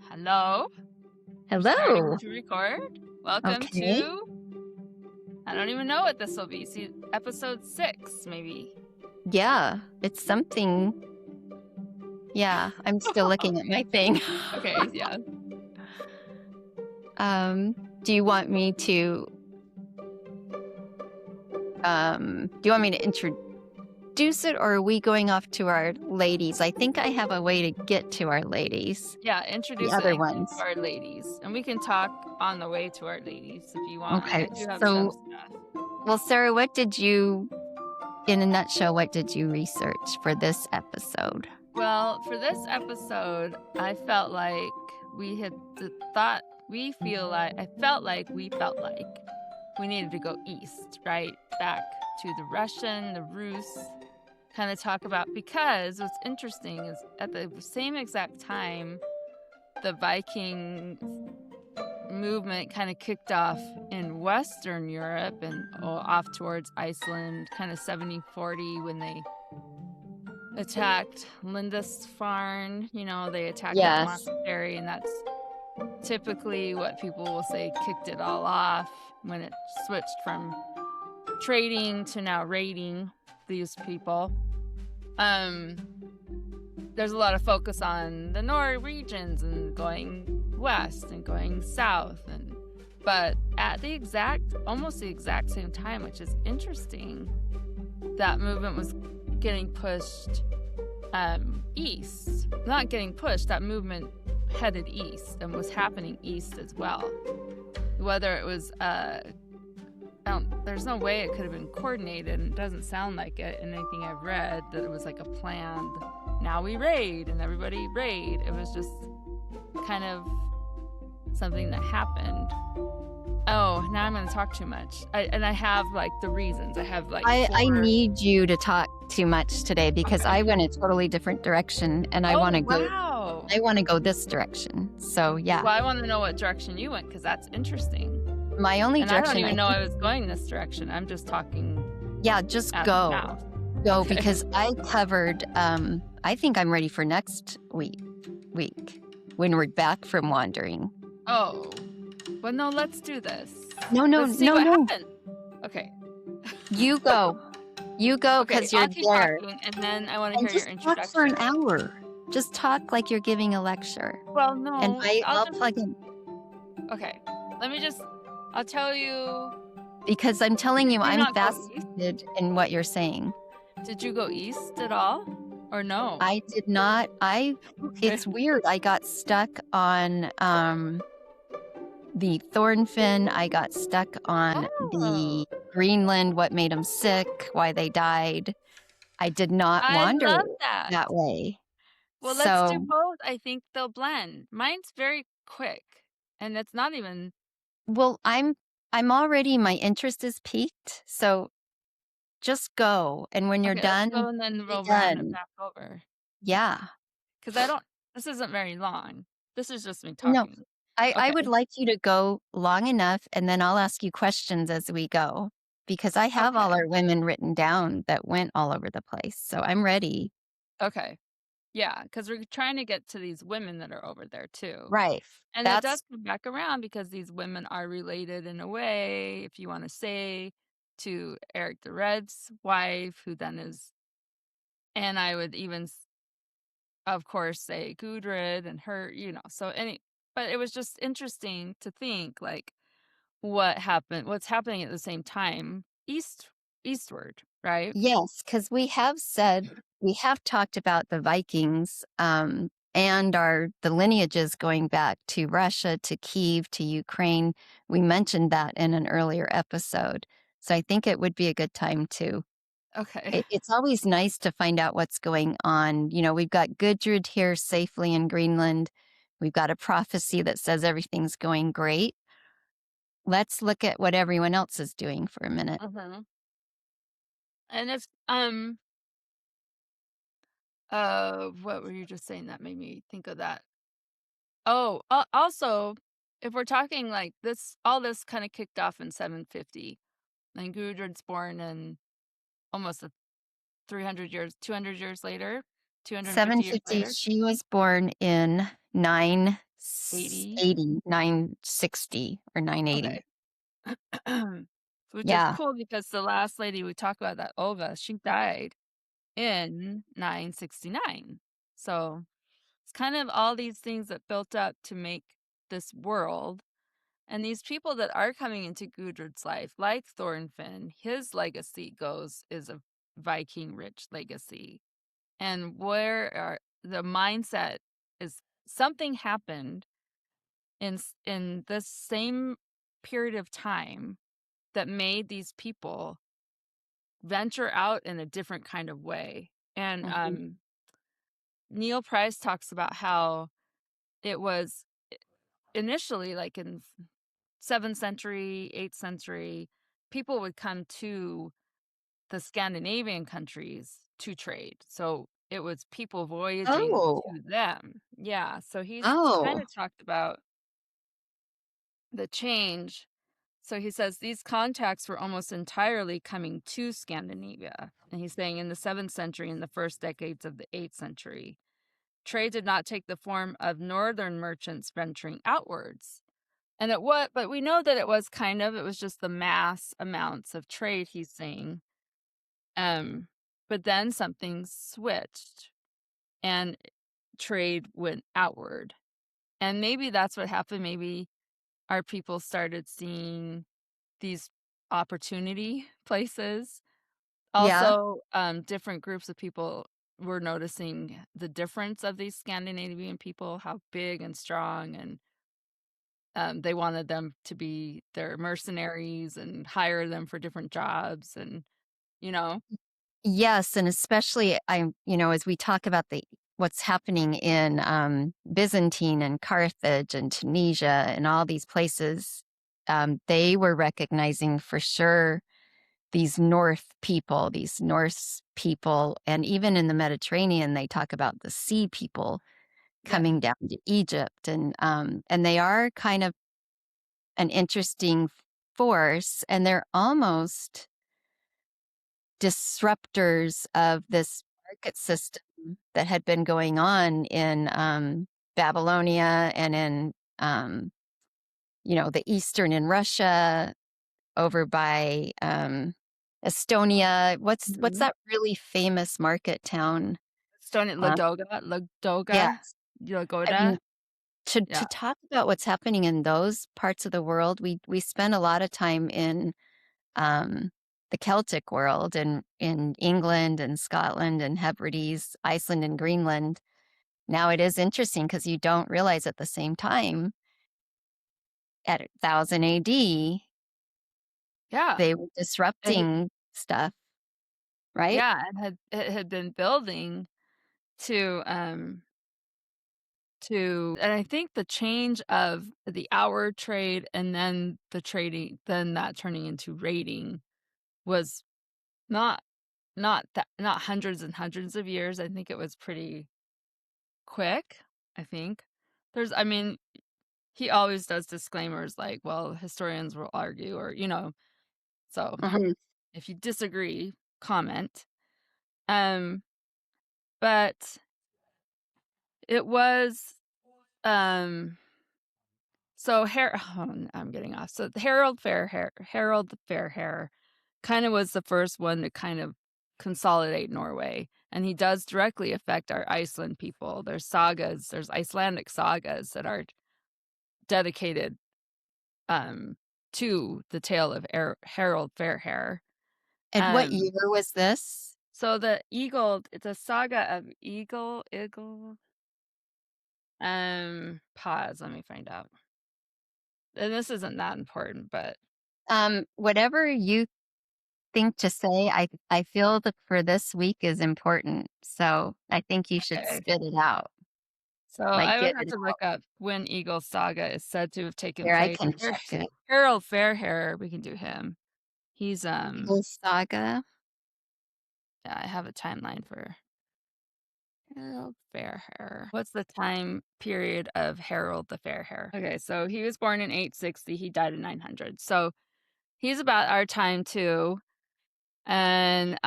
Hello. We're starting Hello. to record. Welcome Okay. to, I don't even know what this will be. See, episode 6, maybe. Yeah, it's something. Yeah, I'm still looking at my thing. Okay, yeah. Do you want me to introduce it, or are we going off to our ladies? I think I have a way to get to our ladies, Yeah, the introduce it other and get ones. to our ladies. And we can talk on the way to our ladies if you want. Okay. I do have some So, stuff. well, Sarah, in a nutshell, what did you research for this episode? Well, for this episode, I felt like we had thought, I felt like we needed to go east, right? Back to the Russian, the Rus, kind of talk about, because what's interesting is at the same exact time, the Viking movement kind of kicked off in Western Europe and off towards Iceland, kind of 7040 when they attacked Lindisfarne. They attacked that Yes. monastery, and that's typically what people will say kicked it all off when it switched from trading to now raiding these people. There's a lot of focus on the Norwegians and going west and going south, but at almost the exact same time, which is interesting, that movement was getting pushed east. Not getting pushed, that movement headed east and was happening east as well. Whether it was there's no way it could have been coordinated, and it doesn't sound like it in anything I've read that it was like a planned, now we raid and everybody raid. It was just kind of something that happened. Oh, now I'm going to talk too much. I have like the reasons. I have like I four. need you to talk too much today because Okay. I went a totally different direction and I want to go. Wow. I want to go this direction. So yeah, Well, I want to know what direction you went because that's interesting. my only And I don't direction. even know I was going this direction. I'm just talking Yeah, just out go, the mouth. go Okay. because I covered. I think I'm ready for next week when we're back from wandering. Oh, well, no, let's do this. No, Let's see what no. happened. Okay. You go, Okay, because you're I'll keep there, talking, and then I want to and hear your just talk for an introduction. hour. Just talk like you're giving a lecture, Well, and no, I'll plug in. okay. I'll tell you. Because I'm telling Did you, you I'm not go east? fascinated in what you're saying. Did you go east at all? Or no? I did not. Okay. It's weird. I got stuck on the Thornfin. I got stuck on Oh, the Greenland, what made them sick, why they died. I did not I wander love that. that way. Well, let's do So, both. I think they'll blend. Mine's very quick, and it's not even. well, I'm already, my interest is peaked. So just go. And when you're Okay, let's go, done, and then be we'll round it done. back over. Yeah. Because I don't. This isn't very long. This is just me No, talking. I Okay. would like you to go long enough, and then I'll ask you questions as we go, because I have all Okay. our women written down that went all over the place, so I'm ready. Okay. Yeah, because we're trying to get to these women that are over there too. Right. And it does That's come back around because these women are related in a way, if you want to say, to Eric the Red's wife, who then is, and I would even, of course, say Gudrid and her, but it was just interesting to think like what's happening at the same time, eastward, right? yes, because we have talked about the Vikings, and the lineages going back to Russia, to Kiev, to Ukraine. We mentioned that in an earlier episode, so I think it would be a good time to. Okay. It's always nice to find out what's going on. We've got Gudrid here safely in Greenland. We've got a prophecy that says everything's going great. Let's look at what everyone else is doing for a minute. Mhm. And it's what were you just saying that made me think of that? Oh, also, if we're talking like this, all this kind of kicked off in 750, and Gudrid's born in almost 300 years, 200 years later, 250 years 750, later. she was born in 80. 980, 960 or 980. Okay. Which is Yeah. cool because the last lady we talked about, that Olga, she died in 969. So it's kind of all these things that built up to make this world. And these people that are coming into Gudrid's life, like Thorfinn, his legacy is a Viking rich legacy. And the mindset is, something happened in this same period of time that made these people venture out in a different kind of way. And Mhm. Neil Price talks about how it was initially, like in 7th century, 8th century, people would come to the Scandinavian countries to trade. So it was people voyaging Oh, to them. Yeah. So he's kind oh, of talked about the change. So he says these contacts were almost entirely coming to Scandinavia. And he's saying in the 7th century and the first decades of the 8th century, trade did not take the form of northern merchants venturing outwards. And but we know that it was just the mass amounts of trade, he's saying. But then something switched and trade went outward. And maybe that's what happened. Maybe our people started seeing these opportunity places. yeah. Also, different groups of people were noticing the difference of these Scandinavian people, how big and strong, and they wanted them to be their mercenaries and hire them for different jobs, and you know, Yes, and especially as we talk about the what's happening in Byzantine and Carthage and Tunisia and all these places, they were recognizing for sure these Norse people, and even in the Mediterranean, they talk about the sea people yeah, coming down to Egypt, and they are kind of an interesting force, and they're almost disruptors of this market system that had been going on in Babylonia and in the Eastern in Russia, over by Estonia. What's hmm that really famous market town? Stone Uh, yeah, Ladoga, I mean, Lagoda, to yeah, talk about what's happening in those parts of the world, we spend a lot of time in um, the Celtic world and in England and Scotland and Hebrides, Iceland and Greenland. Now it is interesting because you don't realize at the same time at 1000 AD yeah. they were disrupting stuff, right? Yeah, it had been building to and I think the change of the hour trade and then the trading, then that turning into raiding, was not not hundreds and hundreds of years. I think it was pretty quick. I think I mean, he always does disclaimers like, well, historians will argue, or so Mhm. if you disagree, comment. Um, but it was um So I'm getting off. So Harold the Fairhair kind of was the first one to kind of consolidate Norway, and he does directly affect our Iceland people. There's Icelandic sagas that are dedicated um to the tale of Harold Fairhair. And what Um year was this? so it's a saga of Eagle. Pause, let me find out. And this isn't that important, but Whatever you think to say, I feel that for this week is important. So I think you should okay. spit it out, So like I would get have it to out. look up when Eagle's saga is said to have taken Here, I place. can check it. Harold Fairhair, we can do him. He's Eagle Saga. yeah, I have a timeline for Harold Fairhair. What's the time period of Harold the Fairhair? Okay, so he was born in 860, he died in 900. So he's about our time too. And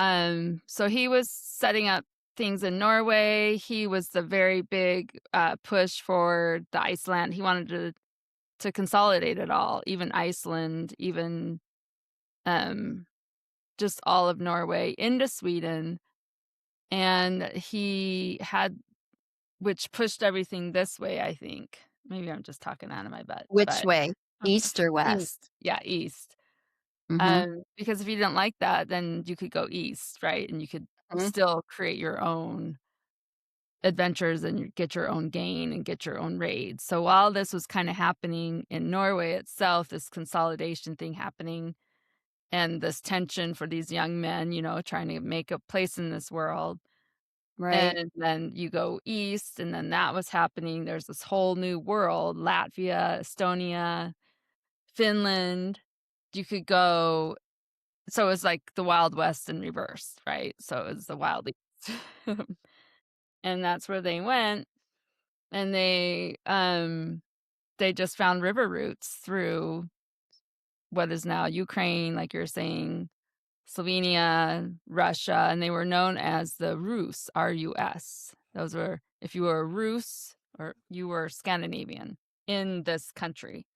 so he was setting up things in Norway. He was the very big, push for the Iceland. He wanted to consolidate it all, even Iceland, even, um, just all of Norway into Sweden, and he had which pushed everything this way, I think. Maybe I'm just talking out of my butt, Which but way? East or east. west? Yeah, east. Mhm, Because if you didn't like that, then you could go east, right? And you could mhm, still create your own adventures and get your own gain and get your own raids. So while this was kinda happening in Norway itself, this consolidation thing happening and this tension for these young men, trying to make a place in this world, right. and then you go east, and then that was happening. There's this whole new world, Latvia, Estonia, Finland. You could go so it's like the Wild West in reverse, right? So it's the Wild East. And that's where they went, and they just found river routes through what is now Ukraine, like you're saying, Slovenia, Russia, and they were known as the Rus, R-U-S. Those were if you were a Rus or you were Scandinavian in this country.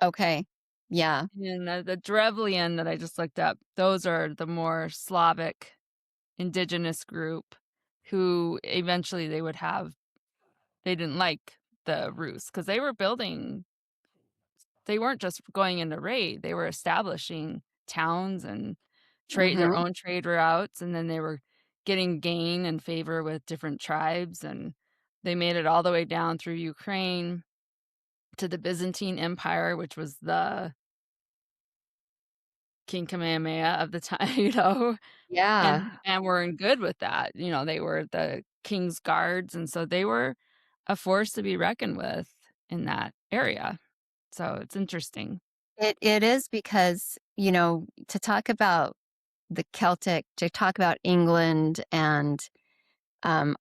Okay. Yeah. And, the Drevlian that I just looked up, those are the more Slavic indigenous group who eventually they didn't like the Rus because they weren't just going into raid, they were establishing towns and trade their Mhm. own trade routes, and then they were getting gain and favor with different tribes, and they made it all the way down through Ukraine to the Byzantine Empire, which was the King Kamehameha of the time, Yeah. and were in good with that. They were the king's guards, and so they were a force to be reckoned with in that area. So it's interesting. It is because, to talk about the Celtic, to talk about England and,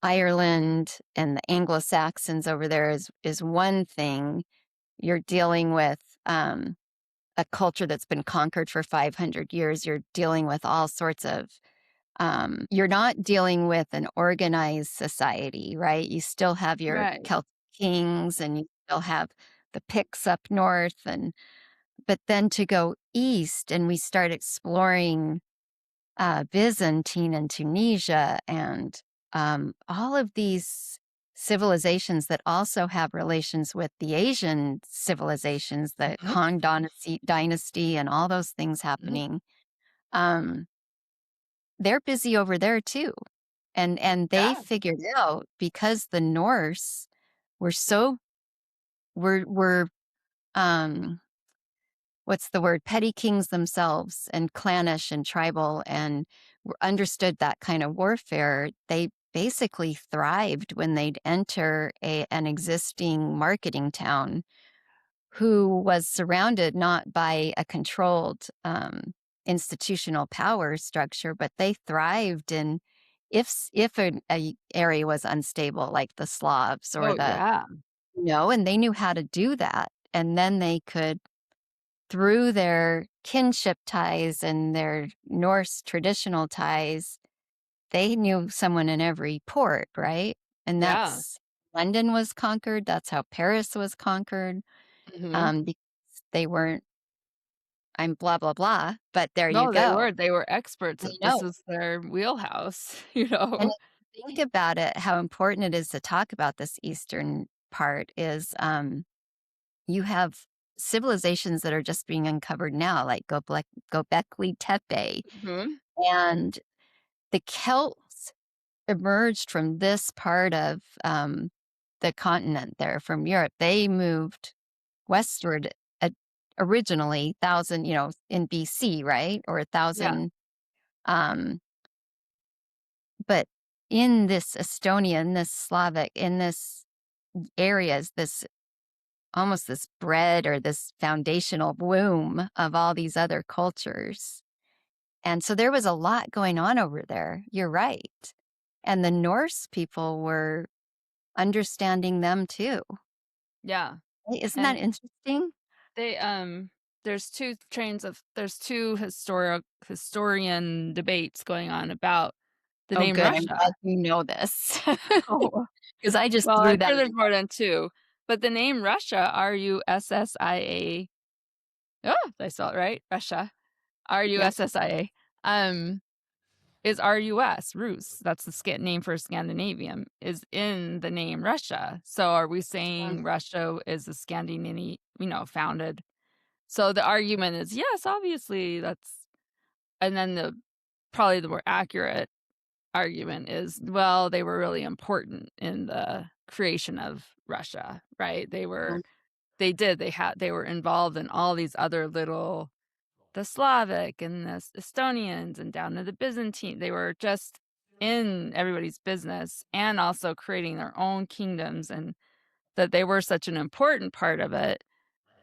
Ireland and the Anglo-Saxons over there is one thing. You're dealing with, a culture that's been conquered for 500 years. You're dealing with all sorts of you're not dealing with an organized society, right? You still have your Right. Celtic kings and you still have the Picts up north and but then to go east and we start exploring Byzantine and Tunisia and all of these civilizations that also have relations with the Asian civilizations, the Mhm, Han dynasty and all those things mhm. happening. Um, they're busy over there too. And they Yeah. figured out because the Norse were so were um what's the word? Petty kings themselves and clannish and tribal and understood that kind of warfare. They basically thrived when they'd enter an existing marketing town who was surrounded not by a controlled institutional power structure, but they thrived in if a area was unstable, like the Slavs or Oh, yeah. and they knew how to do that. And then they could through their kinship ties and their Norse traditional ties, they knew someone in every port, right? And Yeah. that's London was conquered. That's how Paris was conquered. Mhm. Because they weren't, I'm blah, blah, blah. But there you No, they go. were they were experts They at this know. was their wheelhouse, And if you think about it, how important it is to talk about this Eastern part is you have civilizations that are just being uncovered now, like Gobekli Tepe. Mhm. And the Celts emerged from this part of the continent there, from Europe. They moved westward at, originally, thousand, in BC, right? Or a Yeah, thousand. Um, but in this Estonia, in this Slavic, in this areas, this almost this bread or this foundational womb of all these other cultures. And so there was a lot going on over there. You're right. And the Norse people were understanding them too. yeah, Hey, isn't that and interesting? they, there's 2 historian debates going on about The Oh, name good. I'm glad Russia. you know this Oh, because I just well, threw I'm that sure there's in. more than 2, but the name Russia, Russia, oh, did I spell it right? Russia, Yep. Russia, is Rus, Rus. That's the name for Scandinavian, is in the name Russia. So are we Mm, saying Russia is a Scandinavian, founded? So the argument is yes, obviously that's, and then probably the more accurate argument is, well, they were really important in the creation of Russia, right? mm, They were involved in all these other little, the Slavic and the Estonians and down to the Byzantine. They were just in everybody's business and also creating their own kingdoms, and that they were such an important part of it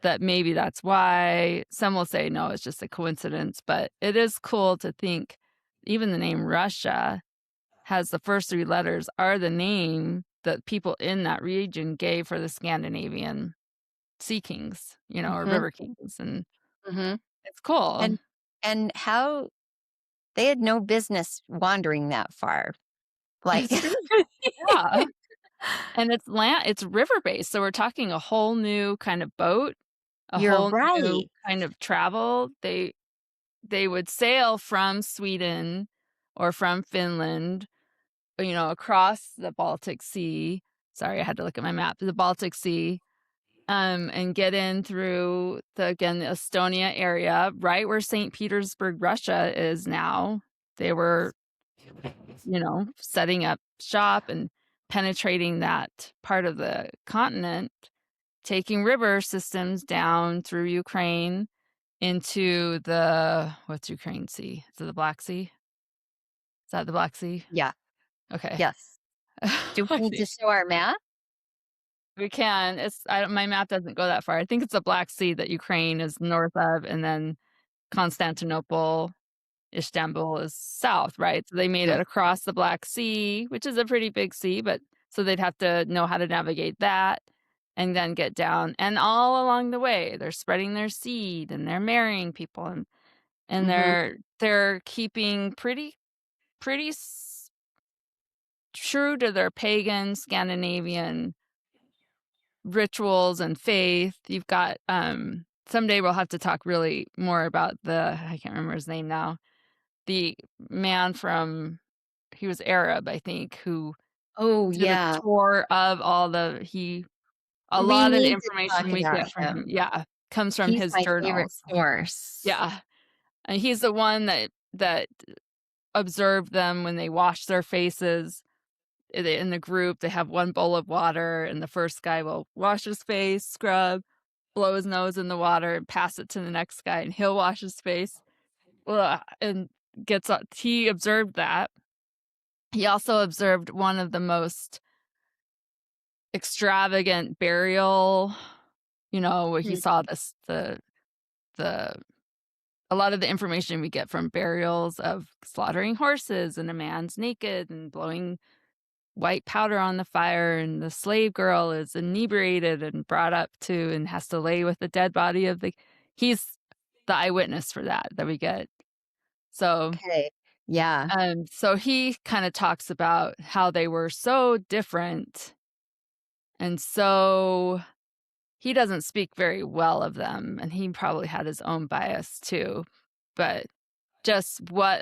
that maybe that's why some will say, no, it's just a coincidence. But it is cool to think even the name Russia has the first 3 letters are the name that people in that region gave for the Scandinavian sea kings, or mhm, river kings, and mhm. it's cool. And how they had no business wandering that far. Like, It's true. Yeah, and it's river-based, so we're talking a whole new kind of boat, a you're whole new right. kind of travel. They would sail from Sweden or from Finland, across the Baltic Sea. Sorry, I had to look at my map. The Baltic Sea, and get in through the Estonia area, right where St. Petersburg, Russia is now. They were, setting up shop and penetrating that part of the continent, taking river systems down through Ukraine into what's Ukraine Sea? Is it the Black Sea? Is that the Black Sea? Yeah. Okay. Yes. Do I we need to think show our map? we can. My map doesn't go that far. I think it's the Black Sea that Ukraine is north of, and then Constantinople, Istanbul is south, right? So they made Mm, it across the Black Sea, which is a pretty big sea, but so they'd have to know how to navigate that and then get down. And all along the way, they're spreading their seed and they're marrying people, and mhm, they're keeping pretty true to their pagan Scandinavian rituals and faith. You've got someday we'll have to talk really more about I can't remember his name now. The man from he was Arab, I think, who oh, did a yeah. tour of a We lot of the need to talk information we about get from him, him. yeah, comes from He's his my favorite journals. source. Yeah, and he's the one that observed them when they wash their faces. In the group, they have one bowl of water, and the first guy will wash his face, scrub, blow his nose in the water, and pass it to the next guy, and he'll wash his face. And he observed that. He also observed one of the most extravagant burial, where he Mm, saw the a lot of the information we get from burials of slaughtering horses, and a man's naked and blowing white powder on the fire, and the slave girl is inebriated and brought up to and has to lay with the dead body of the he's the eyewitness for that we get. So, okay. Yeah. so he kinda talks about how they were so different, and so he doesn't speak very well of them, and he probably had his own bias too, but just what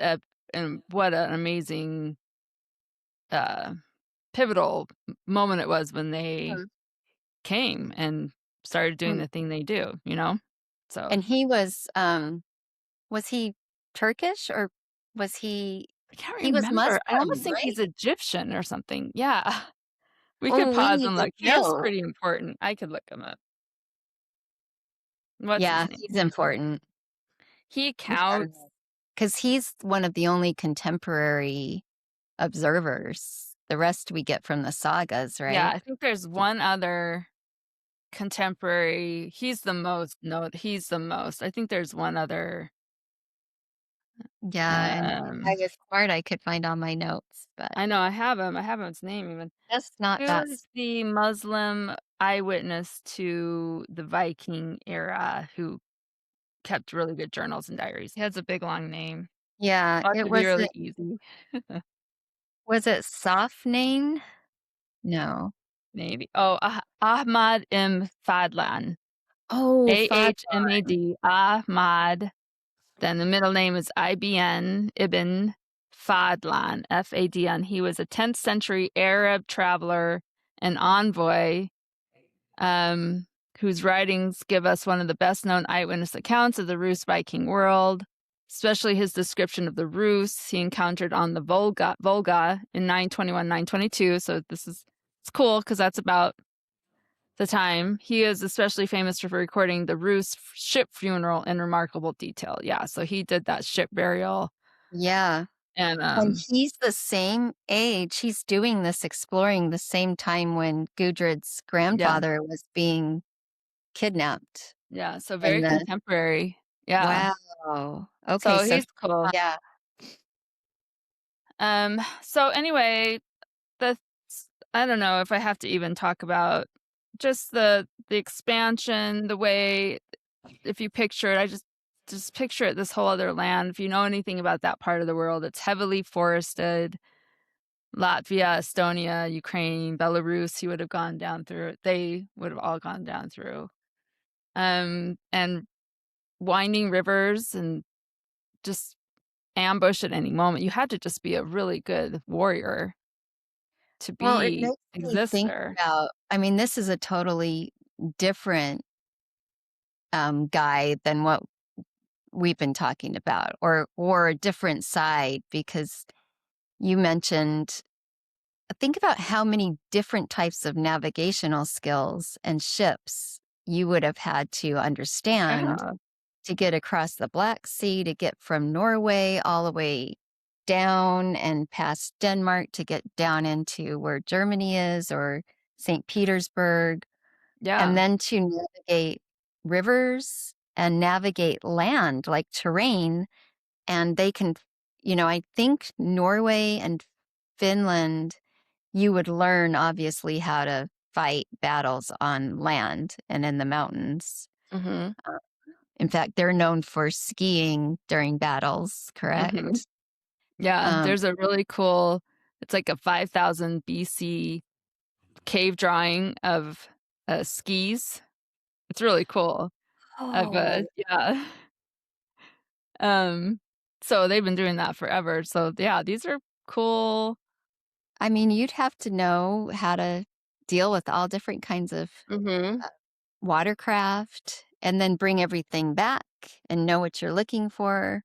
an amazing, uh, pivotal moment it was when they Mm, came and started doing mm. the thing they do? So, And was he Turkish or was I can't he was remember. I almost Muslim, think right? he's Egyptian or something. Yeah. We could Oh, we pause need and to look. He is know. pretty important. I could look him up. What's his Yeah, name? he's important. He We gotta counts know. 'Cause he's one of the only contemporary observers. The rest we get from the sagas, Yeah, right? I think there's one other contemporary. He's the most. I think there's one other, Yeah, and if I um was smart, I could find all my notes, but I know I have him. I have his name even. that's not Who that is the Muslim eyewitness to the Viking era who kept really good journals and diaries? He has a big long name. yeah, I'll have it to be was really easy. Was it Safnane? No. maybe. Oh, Ahmad M. Fadlan. Oh, Fadlan. Ahmad. Ahmad. Then the middle name is Ibn Ibn Fadlan, Fadn. He was a 10th century Arab traveler and envoy, whose writings give us one of the best known eyewitness accounts of the Rus Viking world, especially his description of the Rus he encountered on the Volga in 921, 922. So it's cool because that's about the time. He is especially famous for recording the Rus ship funeral in remarkable detail. Yeah, so he did that ship burial. Yeah. And And he's the same age. He's doing this exploring the same time when Gudrid's yeah, grandfather was being kidnapped yeah, so in very the contemporary. Yeah. wow. Okay, So so he's cool. yeah. So anyway, the I don't know if I have to even talk about just the expansion, the way if you picture it, I just picture it this whole other land. If you know anything about that part of the world, it's heavily forested. Latvia, Estonia, Ukraine, Belarus, he would have gone down through. They would have all gone down through. And winding rivers and just ambush at any moment. You had to just be a really good warrior to Well, it be makes me exist think there. about I mean, this is a totally different guy than what we've been talking about or a different side because you mentioned think about how many different types of navigational skills and ships you would have had to understand Yeah, to get across the Black Sea, to get from Norway all the way down and past Denmark to get down into where Germany is or St. Petersburg, and yeah, then to navigate rivers and navigate land like terrain. And they can, I think Norway and Finland, you would learn obviously how to fight battles on land and in the mountains. mhm, Uh, In fact, they're known for skiing during battles, mhm. correct? Yeah, Um, there's a really cool it's like a 5,000 BC cave drawing of, skis. It's really cool. oh, Yeah. Um, so they've been doing that forever. So, yeah, these are cool. I mean, you'd have to know how to deal with all different kinds of Mhm. uh, watercraft and then bring everything back and know what you're looking for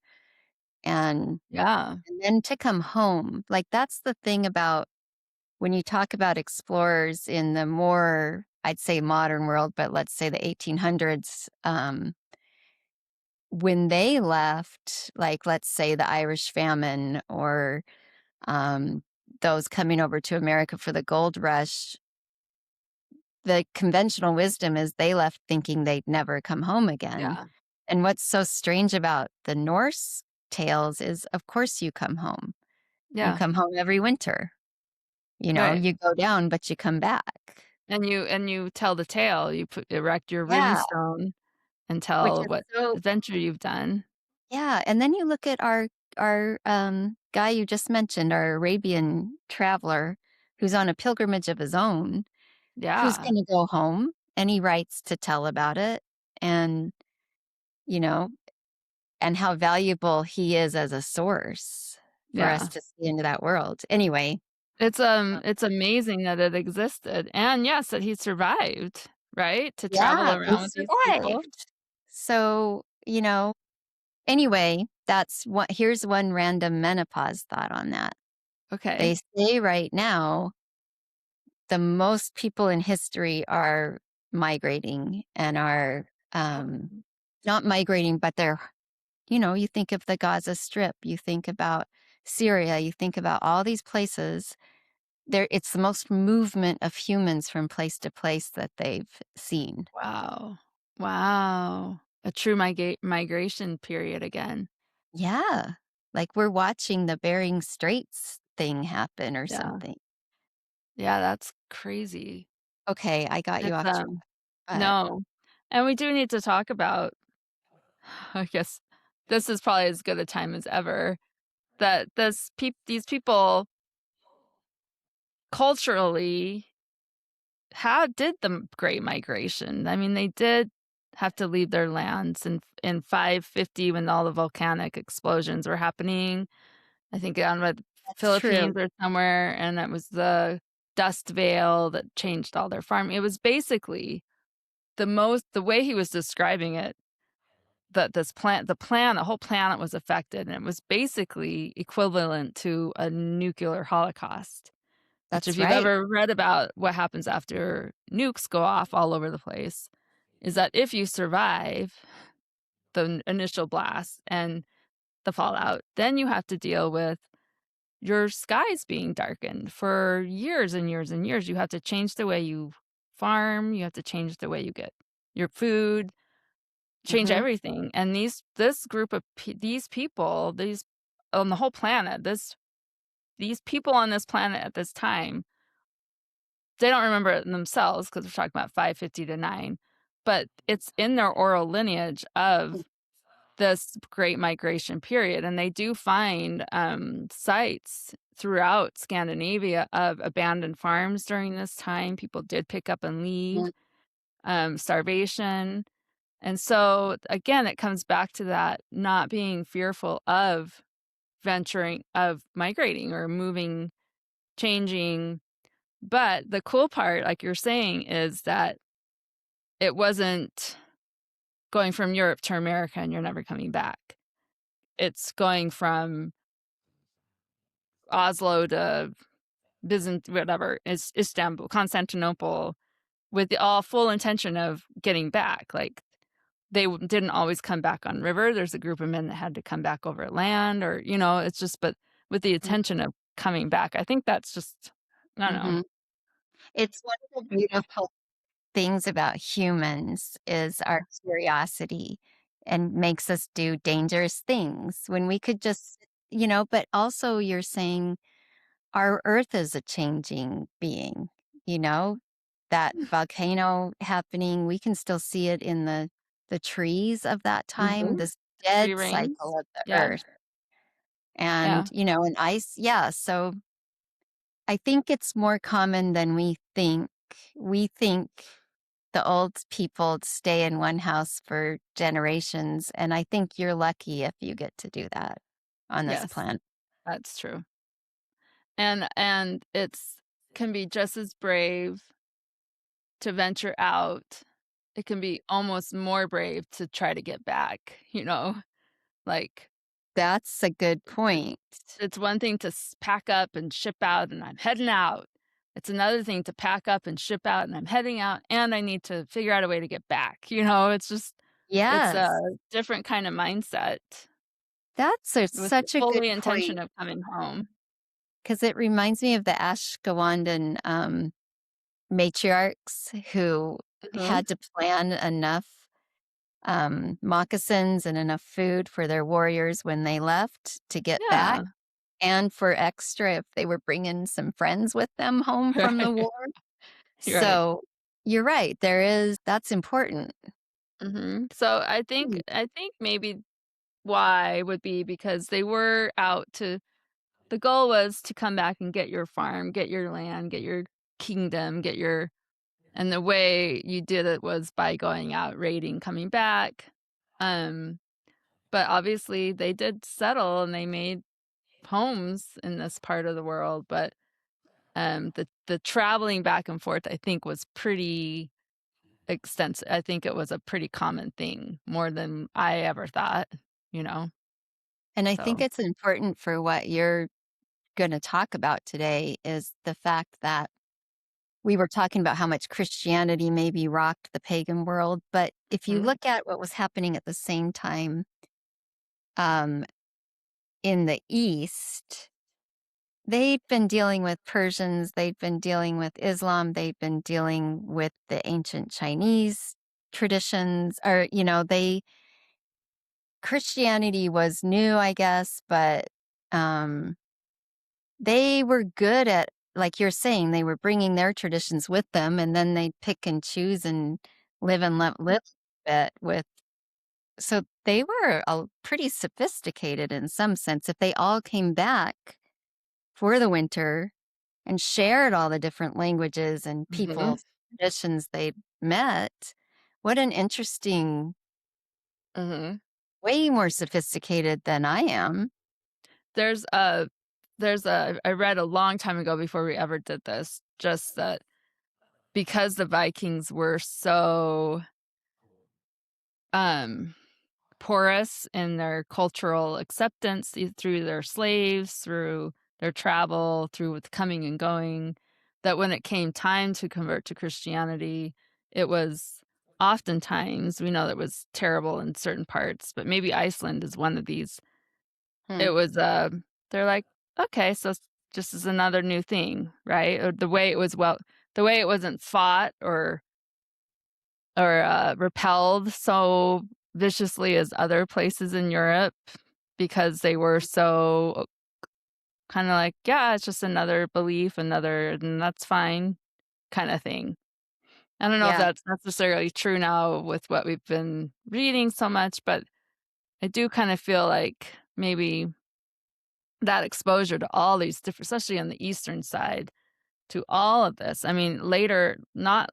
and Yeah, and then to come home. Like that's the thing about when you talk about explorers in the more, I'd say modern world, but let's say the 1800s, when they left, like let's say the Irish famine or um, those coming over to America for the gold rush, the conventional wisdom is they left thinking they'd never come home again. yeah, And what's so strange about the Norse tales is, of course, you come home. You yeah, come home every winter. right. You go down, but you come back. And you tell the tale. You erect your Yeah, runestone and which tell is what so adventure you've done. yeah, and then you look at our guy you just mentioned, our Arabian traveler who's on a pilgrimage of his own, who's Yeah, gonna go home, and he writes to tell about it, and, you know, and how valuable he is as a source for us yeah. to see into that world. Anyway, It's amazing that it existed, and yes, that he survived, right? To travel yeah, they around with these people. survived. So, anyway, that's what here's one random menopause thought on that. Okay. They say right now the most people in history are migrating and are not migrating, but they're, you think of the Gaza Strip, you think about Syria, you think about all these places. It's the most movement of humans from place to place that they've seen. Wow. Wow. A true migration period again. Yeah. Like we're watching the Bering Straits thing happen or Yeah. something. Yeah, that's crazy. Okay, I got you It's, off track. But no. And we do need to talk about I guess this is probably as good a time as ever, that these people culturally how did the Great Migration. I mean, they did have to leave their lands in 550 when all the volcanic explosions were happening. I think on the That's true. Philippines or somewhere, and it was the dust veil that changed all their farming. It was basically the way he was describing it, that the whole planet was affected, and it was basically equivalent to a nuclear holocaust. Which if That's you've right. ever read about what happens after nukes go off all over the place, is that if you survive the initial blast and the fallout, then you have to deal with your skies being darkened for years and years and years. You have to change the way you farm, you have to change the way you get your food, change Hmm. everything. And this group of these people, these on the whole planet, these people on this planet at this time, they don't remember it themselves because 'cause we're talking about 550 to 9, but it's in their oral lineage of this Great Migration period, and they do find, sites throughout Scandinavia of abandoned farms during this time. People did pick up and leave, starvation, and so, again, it comes back to that not being fearful of migrating or moving, changing. But the cool part, like you're saying, is that it wasn't going from Europe to America and you're never coming back. It's going from Oslo to whatever, Istanbul, Constantinople, with the all full intention of getting back. Like, they didn't always come back on river. There's a group of men that had to come back over land or, it's just, but with the intention of coming back. I think that's just, I don't know. Hmm. It's one of the beautiful things about humans is our curiosity and makes us do dangerous things when we could just, but also you're saying our earth is a changing being, you know, that volcano happening, we can still see it in the trees of that time, Mhm. this Tree dead rings. cycle of the Yeah. earth. And, Yeah. and ice, yeah. So I think it's more common than we think. We think the old people stay in one house for generations, and I think you're lucky if you get to do that on this Yes. planet. That's true. And it's can be just as brave to venture out. It can be almost more brave to try to get back, Like, That's a good it's point. it's one thing to pack up and ship out, and I'm heading out. It's another thing to pack up and ship out, and I'm heading out, and I need to figure out a way to get back, it's a Yes. different kind of mindset That's with the such a good fully intention point of coming home. because it reminds me of the Ashgawandan matriarchs who Mhm. had to plan enough moccasins and enough food for their warriors when they left to get back, Yeah. and for extra if they were bringing some friends with them home from the war. You're right. So you're right. That's important. Mhm. So I think maybe why would be because they were out to the goal was to come back and get your farm, get your land, get your kingdom, and the way you did it was by going out raiding, coming back. Um, but obviously they did settle and they made homes in this part of the world, but the traveling back and forth I think was pretty extensive. I think it was a pretty common thing, more than I ever thought, you know? And I think So it's important for what you're going to talk about today is the fact that we were talking about how much Christianity maybe rocked the pagan world. But if you mhm, look at what was happening at the same time um, in the East, they've been dealing with Persians, they've been dealing with Islam, they've been dealing with the ancient Chinese traditions, or, Christianity was new, I guess, but um, they were good at, like you're saying, they were bringing their traditions with them, and then they pick and choose and live and let live a bit with. So they were pretty sophisticated in some sense. If they all came back for the winter and shared all the different languages and Hmm. people's traditions they met. What an interesting, Hmm. way more sophisticated than I am. There's a I read a long time ago before we ever did this, just that because the Vikings were so um porous in their cultural acceptance through their slaves, through their travel, through with coming and going, that when it came time to convert to Christianity, it was oftentimes, we know that was terrible in certain parts, but maybe Iceland is one of these. Hmm. It was, they're like, okay, so it's just is another new thing, right? Or the way it wasn't fought or repelled so viciously as other places in Europe because they were so kind of like, yeah, it's just another belief, another, and that's fine kind of thing. I don't know if Yeah. that's necessarily true now with what we've been reading so much, but I do kind of feel like maybe that exposure to all these different, especially on the Eastern side, to all of this. I mean, later, not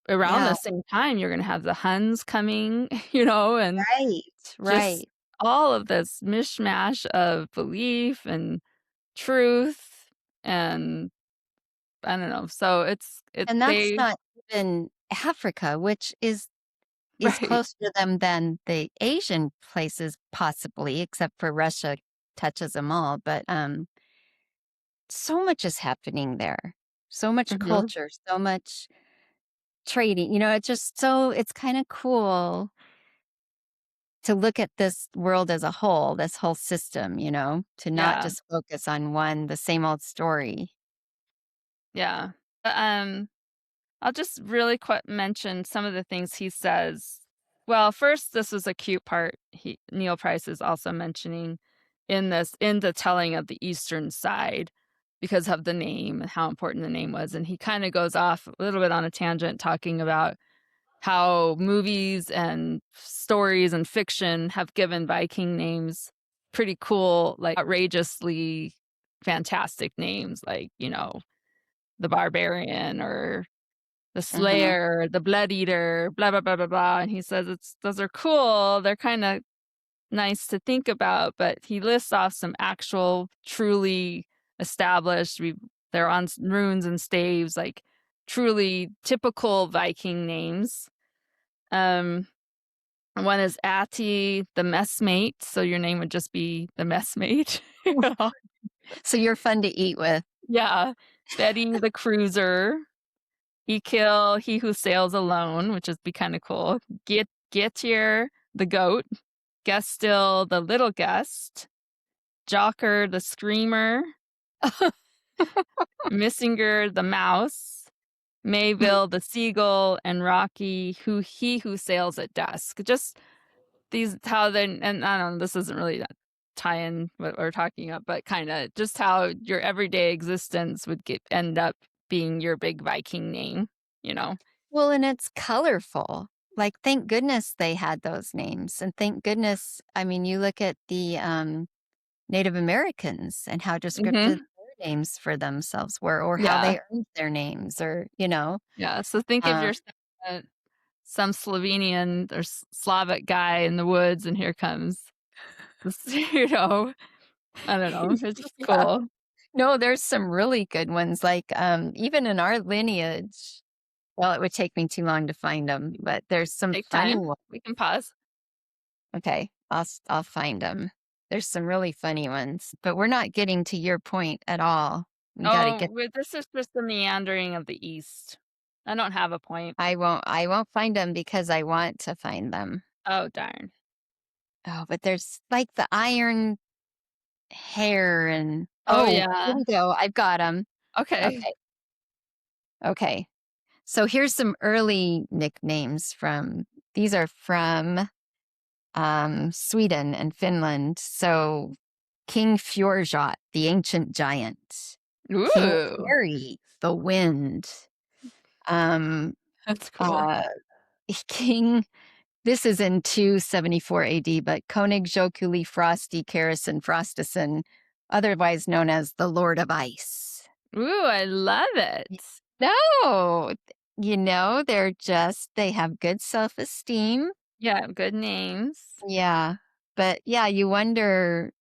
around Yeah. the same time, you're going to have the Huns coming, and Right. just Right. all of this mishmash of belief and truth and I don't know. So And that's they not even Africa, which is right. closer to them than the Asian places, possibly, except for Russia touches them all. But so much is happening there. So much Mhm. culture, so much trading. It's just it's kind of cool to look at this world as a whole, this whole system, to not Yeah. just focus on the same old story. Yeah. Um, I'll just really quick mention some of the things he says. Well, first, this was a cute part. Neil Price is also mentioning in the telling of the Eastern side because of the name and how important the name was. And he kind of goes off a little bit on a tangent talking about how movies and stories and fiction have given Viking names pretty cool, like outrageously fantastic names, like, the Barbarian or the Hmm. Slayer, the Blood Eater, blah, blah, blah, blah, blah. And he says those are cool. They're kind of nice to think about, but he lists off some actual, truly established, they're on runes and staves, like truly typical Viking names. Um, One is Atty the messmate, so your name would just be the messmate. So you're fun to eat with. Yeah. Betty the cruiser. Ekil, he who sails alone, which would be kind of cool. Getir the goat. Gestil the little guest. Jocker the screamer. Missinger the mouse. Mayville the seagull, and Rocky who sails at dusk. Just these how they and I don't know, this isn't really that tie in what we're talking about, but kind of just how your everyday existence would end up being your big Viking name, you know? Well, and it's colorful. Like, thank goodness they had those names. And thank goodness, I mean, you look at the Native Americans and how descriptive Hmm. their names for themselves were, or how Yeah, they earned their names, yeah. So think if uh, you're some Slovenian or Slavic guy in the woods, and here comes this, I don't know. It's just yeah. cool. No, there's some really good ones. Like, even in our lineage, well, it would take me too long to find them, but there's some Take funny time. ones. We can pause. Okay, I'll find them. There's some really funny ones, but we're not getting to your point at all. We got to Oh, get. this is just the meandering of the East. I don't have a point. I won't find them because I want to find them. Oh, darn. Oh, but there's like the iron hair and Oh, here yeah. we go. I've got them. Okay. Okay. Okay. So here's some early nicknames from these are from Sweden and Finland. So King Fjorjot, the ancient giant. King Ooh, Harry, the wind. Um that's cool. uh King this is in 274 AD, but Konig Jokuli Frosty Karison Frostason, otherwise known as the Lord of Ice. Ooh, I love it. No, they have good self-esteem. Yeah, good names. Yeah. But yeah, you wonder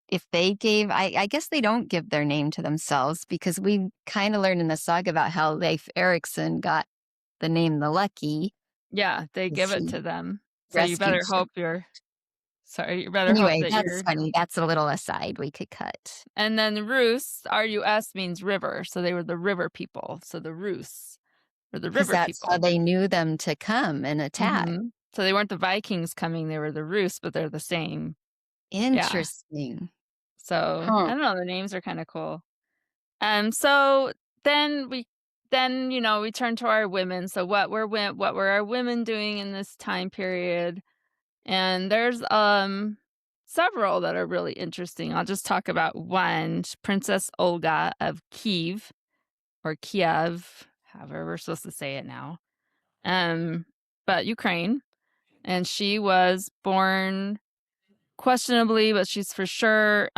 if they gave I guess they don't give their name to themselves because we kind of learned in the saga about how Leif Erikson got the name the Lucky Yeah, they 'cause give it he to them. So you rescued better ships. hope you're sorry, you better hope Anyway, that that's you're funny. That's a little aside we could cut. and then Rus, R-U-S means river, so they were the river people. So the Rus were the 'Cause river that's how people. they knew them to come and attack. Mhm. So they weren't the Vikings coming, they were the Rus, but they're the same. Yeah. Interesting. So, Huh. I don't know, the names are kinda cool. So then we turn to our women. So what were our women doing in this time period? And there's several that are really interesting. I'll just talk about one, Princess Olga of Kiev or Kiev, however we're supposed to say it now. Um, but Ukraine, and she was born questionably, but she's for sure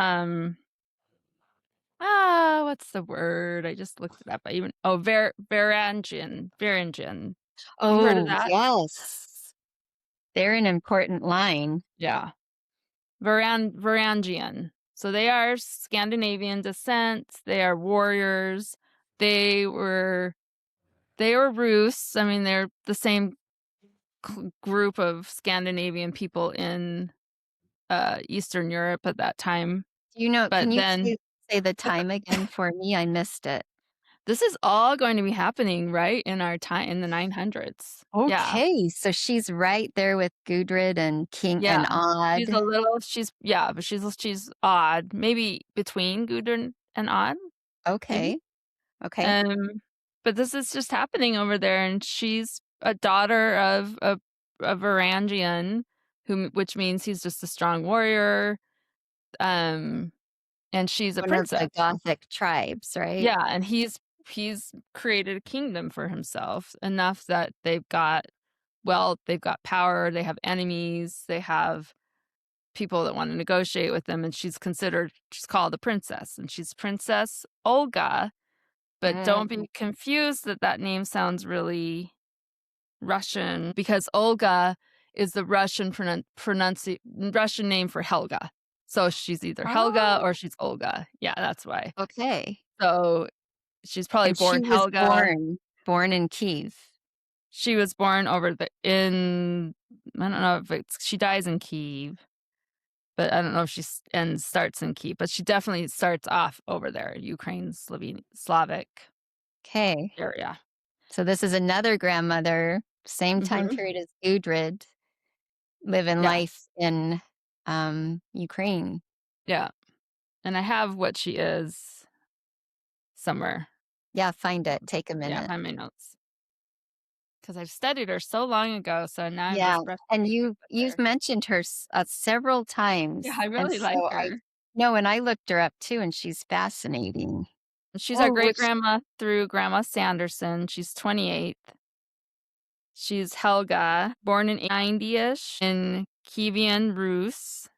what's the word? I just looked it up. I even Varangian. Varangian. You heard of Oh, that? yes. They're an important line. Yeah. Varangian. So they are Scandinavian descent. They are warriors. They were they were Rus. I mean, they're the same group of Scandinavian people in Eastern Europe at that time. Can But you then say the time again for me? I missed it. this is all going to be happening right in our time in the 900s. Yeah. Okay, so she's right there with Gudrid and King Yeah. and Odd. But she's odd, maybe between Gudrun and Odd, maybe? Okay, okay. Um, but this is just happening over there, and she's a daughter of a Varangian, which means he's just a strong warrior, um, and she's a One of the princess. Gothic tribes, right? Yeah, and he's created a kingdom for himself, enough that they've got power, they have enemies, they have people that wanna negotiate with them, and she's called a princess, and she's Princess Olga, but don't Mm. be confused that that name sounds really Russian because Olga is the Russian name for Helga. So she's either Helga or Oh, she's Olga. Yeah, that's why. okay. So she's probably And she born was Helga. born in Kiev. She was born over the in I don't know if it's she dies in Kiev. But I don't know if and starts in Kiev, but she definitely starts off over there, Ukraine, Slavic Okay. area. So this is another grandmother, same time Mhm. period as Gudrid, living Yeah, life in, Ukraine. yeah, and I have what she is somewhere. Yeah, find it. Um, Take a yeah, minute. find my notes because 'cause I've studied her so long ago, so now I'm Yeah, just brushing and my teeth with you've her. mentioned her several Yeah, times, I and really like so I her. no, and I looked her up too, and she's fascinating. She's our Oh, which great-grandma through Grandma Sanderson, she's 28th. She's Helga, born in 90-ish in Kievan Rus.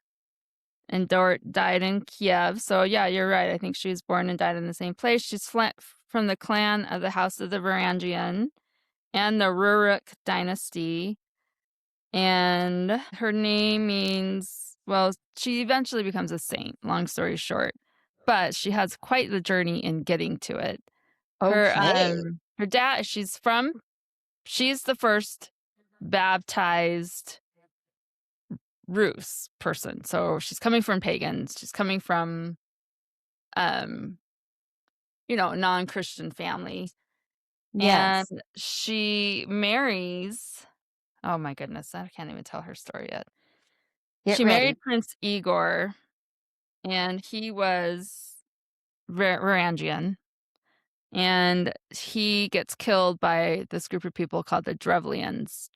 And Dort died in Kiev. So yeah, you're right. I think she was born and died in the same place. She's from the clan of the House of the Varangian and the Rurik dynasty. And her name means, well, she eventually becomes a saint, long story short. But she has quite the journey in getting to it. okay. Her dad, she's the first baptized Rus person. So she's coming from pagans. She's coming from um non-Christian family. And Yes. she marries oh my goodness, I can't even tell her story yet. Get She married ready. Prince Igor, and he was Varangian, and he gets killed by this group of people called the Drevlians,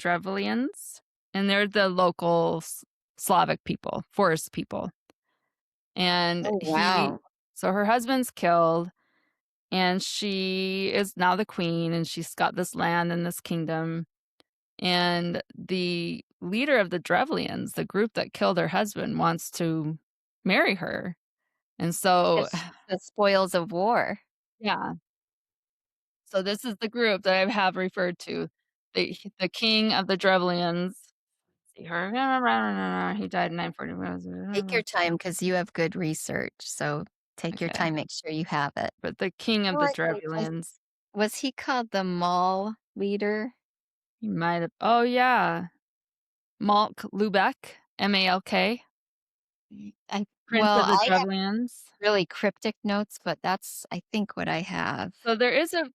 and they're the local Slavic people, forest people. And Oh, he wow. so her husband's killed, and she is now the queen, and she's got this land and this kingdom, and the leader of the Drevlians, the group that killed her husband, wants to marry her, And so, It's the spoils of war. yeah. So this is the group that I have referred to, the king of the Drevlians. See her. He died in Take your 940. time because you have good research, so take your Okay, time, make sure you have it. but the king of Oh, the I Drevlians, was he called the Mall leader? he might have. Oh yeah, Malk Lubeck, Malk, Prince Well, of the I have Drevlians. really cryptic notes, but that's, I think, what I have. So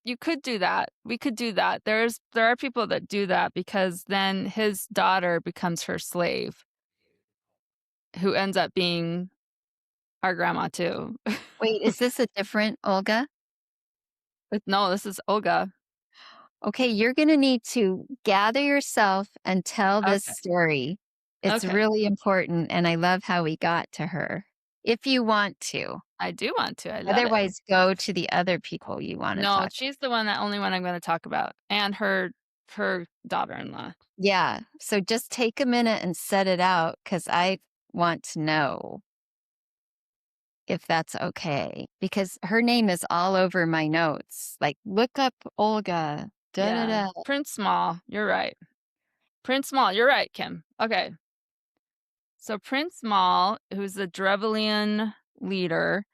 you could do that. We could do that. There are people that do that because then his daughter becomes her slave, who ends up being our grandma too. Wait, is this a different Olga? No, this is Olga. Okay, you're gonna need to gather yourself and tell this Okay. story. It's Okay. really important, and I love how we got to her. If you want to. I do want to. I love it. Otherwise, go to the other people you wanna No, talk. she's the only one I'm gonna talk about, and her daughter-in-law. Yeah, so just take a minute and set it out because I want to know if that's okay, because her name is all over my notes, like, "Look up Olga, da da Yeah. da." Prince Small, you're right. Prince Small, you're right, Kim. Okay. So Prince Small, who's the Drevlian leader,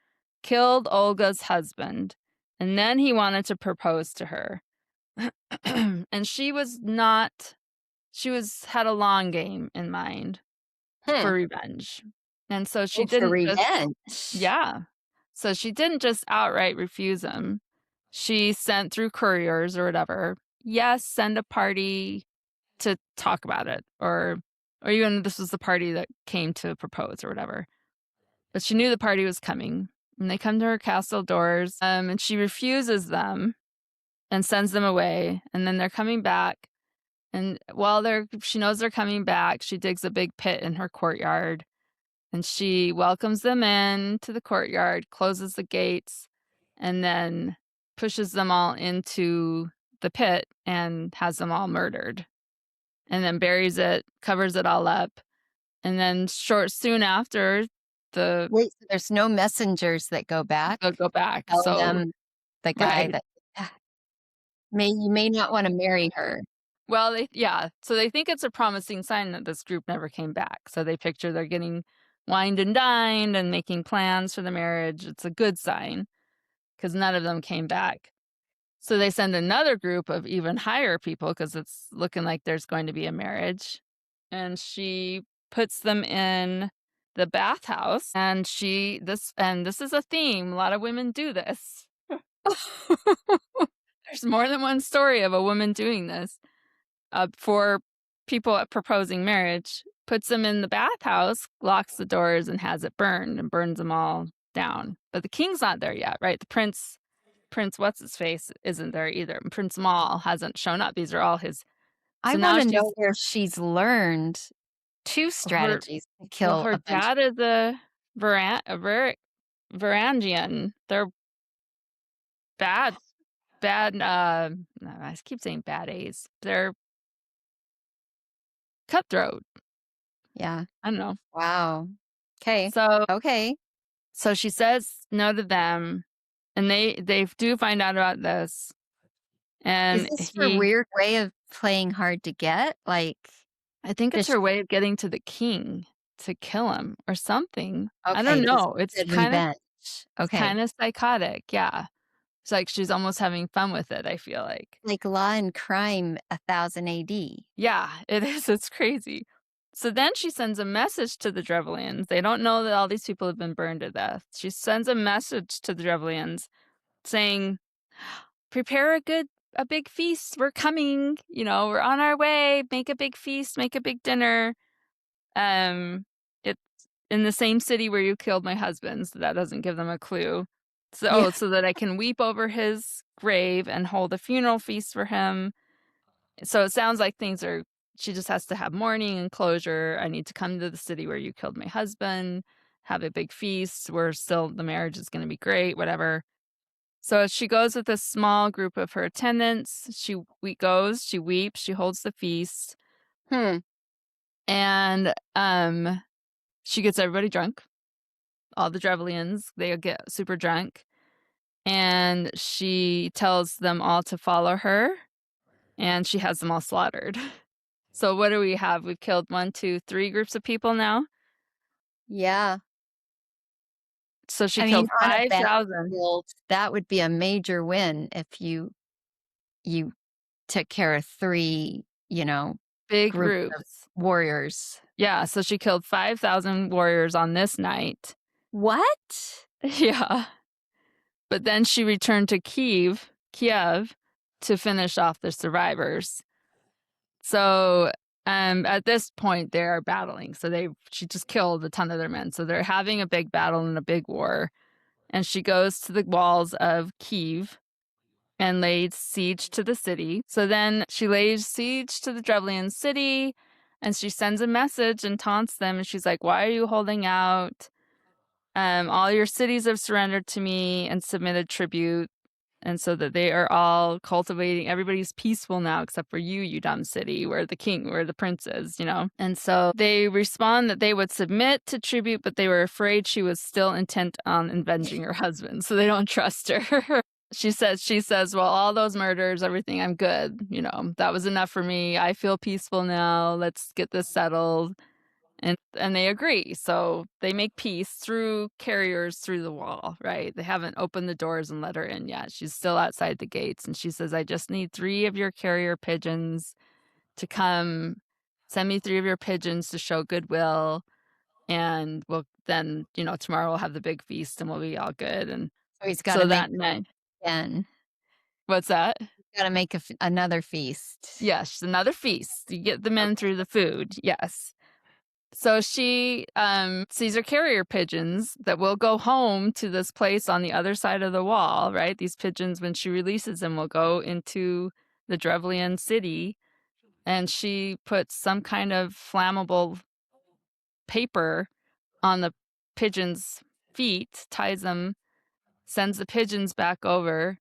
killed Olga's husband, and then he wanted to propose to her. And she was had a long game in mind Hmm. for revenge. And so she Oh, for didn't just revenge. yeah. So she didn't just outright refuse him. She sent through couriers or whatever. Yes, send a party to talk about it, or even this was the party that came to propose or whatever. But she knew the party was coming, and they come to her castle doors, and she refuses them and sends them away, and then they're coming back, and while she knows they're coming back, she digs a big pit in her courtyard, and she welcomes them in to the courtyard, closes the gates, and then pushes them all into the pit and has them all murdered, and then buries it, covers it all up, and then soon after, the Wait, so there's no messengers that go back? they'll go back. Tell So them the guy right. that you may not wanna marry her. Well, so they think it's a promising sign that this group never came back. So they picture they're getting wined and dined and making plans for the marriage. It's a good sign because none of them came back. So they send another group of even higher people because it's looking like there's going to be a marriage. And she puts them in the bathhouse, and this is a theme. A lot of women do this. There's more than one story of a woman doing this for people proposing marriage. Puts them in the bathhouse, locks the doors, and has it burned, and burns them all down. But the king's not there yet, right? The Prince what's his face isn't there either. Prince Maul hasn't shown up. These are all his. I So now wanna she's know where she's learned 2 her. strategies to Well, kill her a bunch. dad is Varangian. They're bad, bad. I keep saying bad A's. They're cutthroat. Yeah. I don't know. Wow. Okay. So Okay. so she says no to them, and they do find out about this, Is and this her weird way of playing hard to get? Like, I think it's does her she way of getting to the king to kill him or something. I okay, don't because know. you said revenge. It's Okay. kind of psychotic. Yeah. It's like she's almost having fun with it, I feel like. Like Law and Crime 1000 AD. Yeah, it is. It's crazy. So then she sends a message to the Drevlians. They don't know that all these people have been burned to death. She sends a message to the Drevlians saying, "Prepare a big feast. We're coming. We're on our way. Make a big feast. Make a big dinner. It's in the same city where you killed my husband." So that doesn't give them a clue. Yeah. So that I can weep over his grave and hold a funeral feast for him. So it sounds like she just has to have mourning and closure. I need to come to the city where you killed my husband, have a big feast where still the marriage is going to be great, whatever. So she goes with a small group of her attendants. She weeps, she holds the feast, Hmm. and she gets everybody drunk. all the Drevlians. They get super drunk, and she tells them all to follow her, and she has them all slaughtered. So what do we have? We've killed 1, 2, 3 groups of people now. Yeah. So she I mean, killed on a 5,000 battlefield, that would be a major win if you took care of 3, big groups of groups. warriors. Yeah, so she killed 5,000 warriors on this night. What? Yeah. But then she returned to Kiev, to finish off the survivors. So, at this point, they are battling. So she just killed a ton of their men. So they're having a big battle and a big war. And she goes to the walls of Kiev and laid siege to the city. So then she lays siege to the Drevlian city, and she sends a message and taunts them. And she's like, "Why are you holding out? All your cities have surrendered to me and submitted tribute." And so that they are all cultivating, everybody's peaceful now except for you, you dumb city, where the prince is, And so they respond that they would submit to tribute, but they were afraid she was still intent on avenging her husband, so they don't trust her. She says, "Well, all those murders, everything, I'm good. That was enough for me. I feel peaceful now. Let's get this settled." And they agree. So they make peace through carriers through the wall, right? They haven't opened the doors and let her in yet. She's still outside the gates. And she says, "I just need 3 of your carrier pigeons to come. Send me 3 of your pigeons to show goodwill. And we'll then, tomorrow we'll have the big feast and we'll be all good." And So he's gotta so make that night, again. what's that? He's gotta make another feast. Yes, another feast. You get the men through the food. Yes. So she sees her carrier pigeons that will go home to this place on the other side of the wall, right? These pigeons, when she releases them, will go into the Drevlian city, and she puts some kind of flammable paper on the pigeons' feet, ties them, sends the pigeons back over,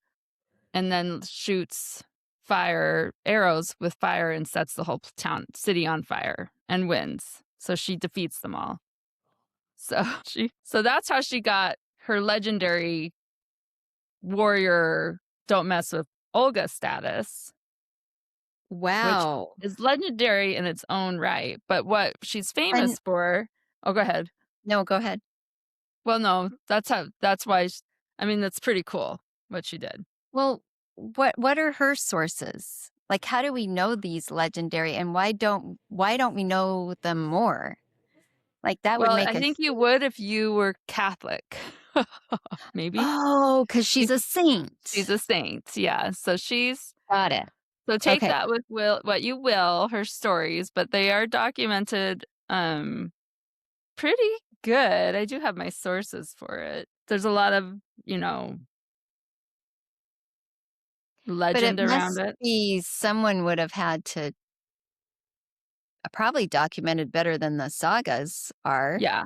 and then shoots arrows with fire, and sets the whole city on fire and wins. So she defeats them all. So so that's how she got her legendary warrior don't mess with Olga status, which Wow. is legendary in its own right. But what she's And famous for, oh, go ahead. no, go ahead. Well, no, that's why, I mean, that's pretty cool what she did. Well, what are her sources? Like, how do we know these legendary, and why don't we know them more? Like, that would Well, make I a think you would if you were Catholic. Maybe. Oh, because she's a She's saint. a saint, yeah. Got it. So take Okay. that with what you will, her stories, but they are documented pretty good. I do have my sources for it. There's a lot of, you know, But it legend around must it. be someone would have had to probably documented better than the sagas are. Yeah,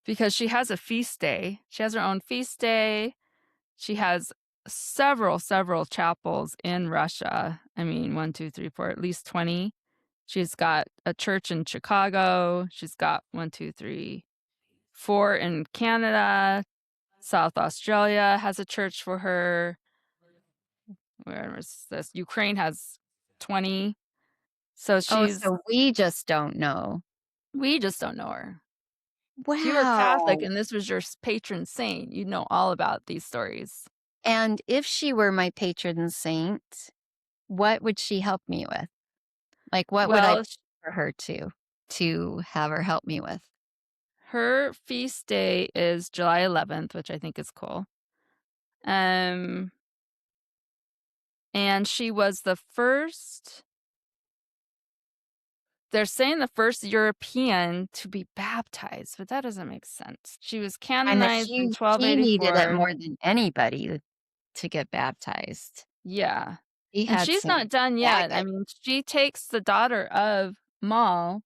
because she has a feast day. She has her own feast day. She has several chapels in Russia. I mean, 1, 2, 3, 4, at least 20. She's got a church in Chicago. She's got 1, 2, 3, 4 in Canada. South Australia has a church for her. Where is this? Ukraine has 20. So Oh, so we just don't know. we just don't know her. If you were Catholic Wow. and this was your patron saint, you'd know all about these stories. And if she were my patron saint, what would she help me with? Like, what would I Well, pay for her to have her help me with? her feast day is July 11th, which I think is cool. Um, and she was the first, they're saying the first European to be baptized, but that doesn't make sense. She was And that canonized in she needed it 1284. more than anybody to get baptized. Yeah. She And had she's some not done yet. I baggage. mean, she takes the daughter of Mal,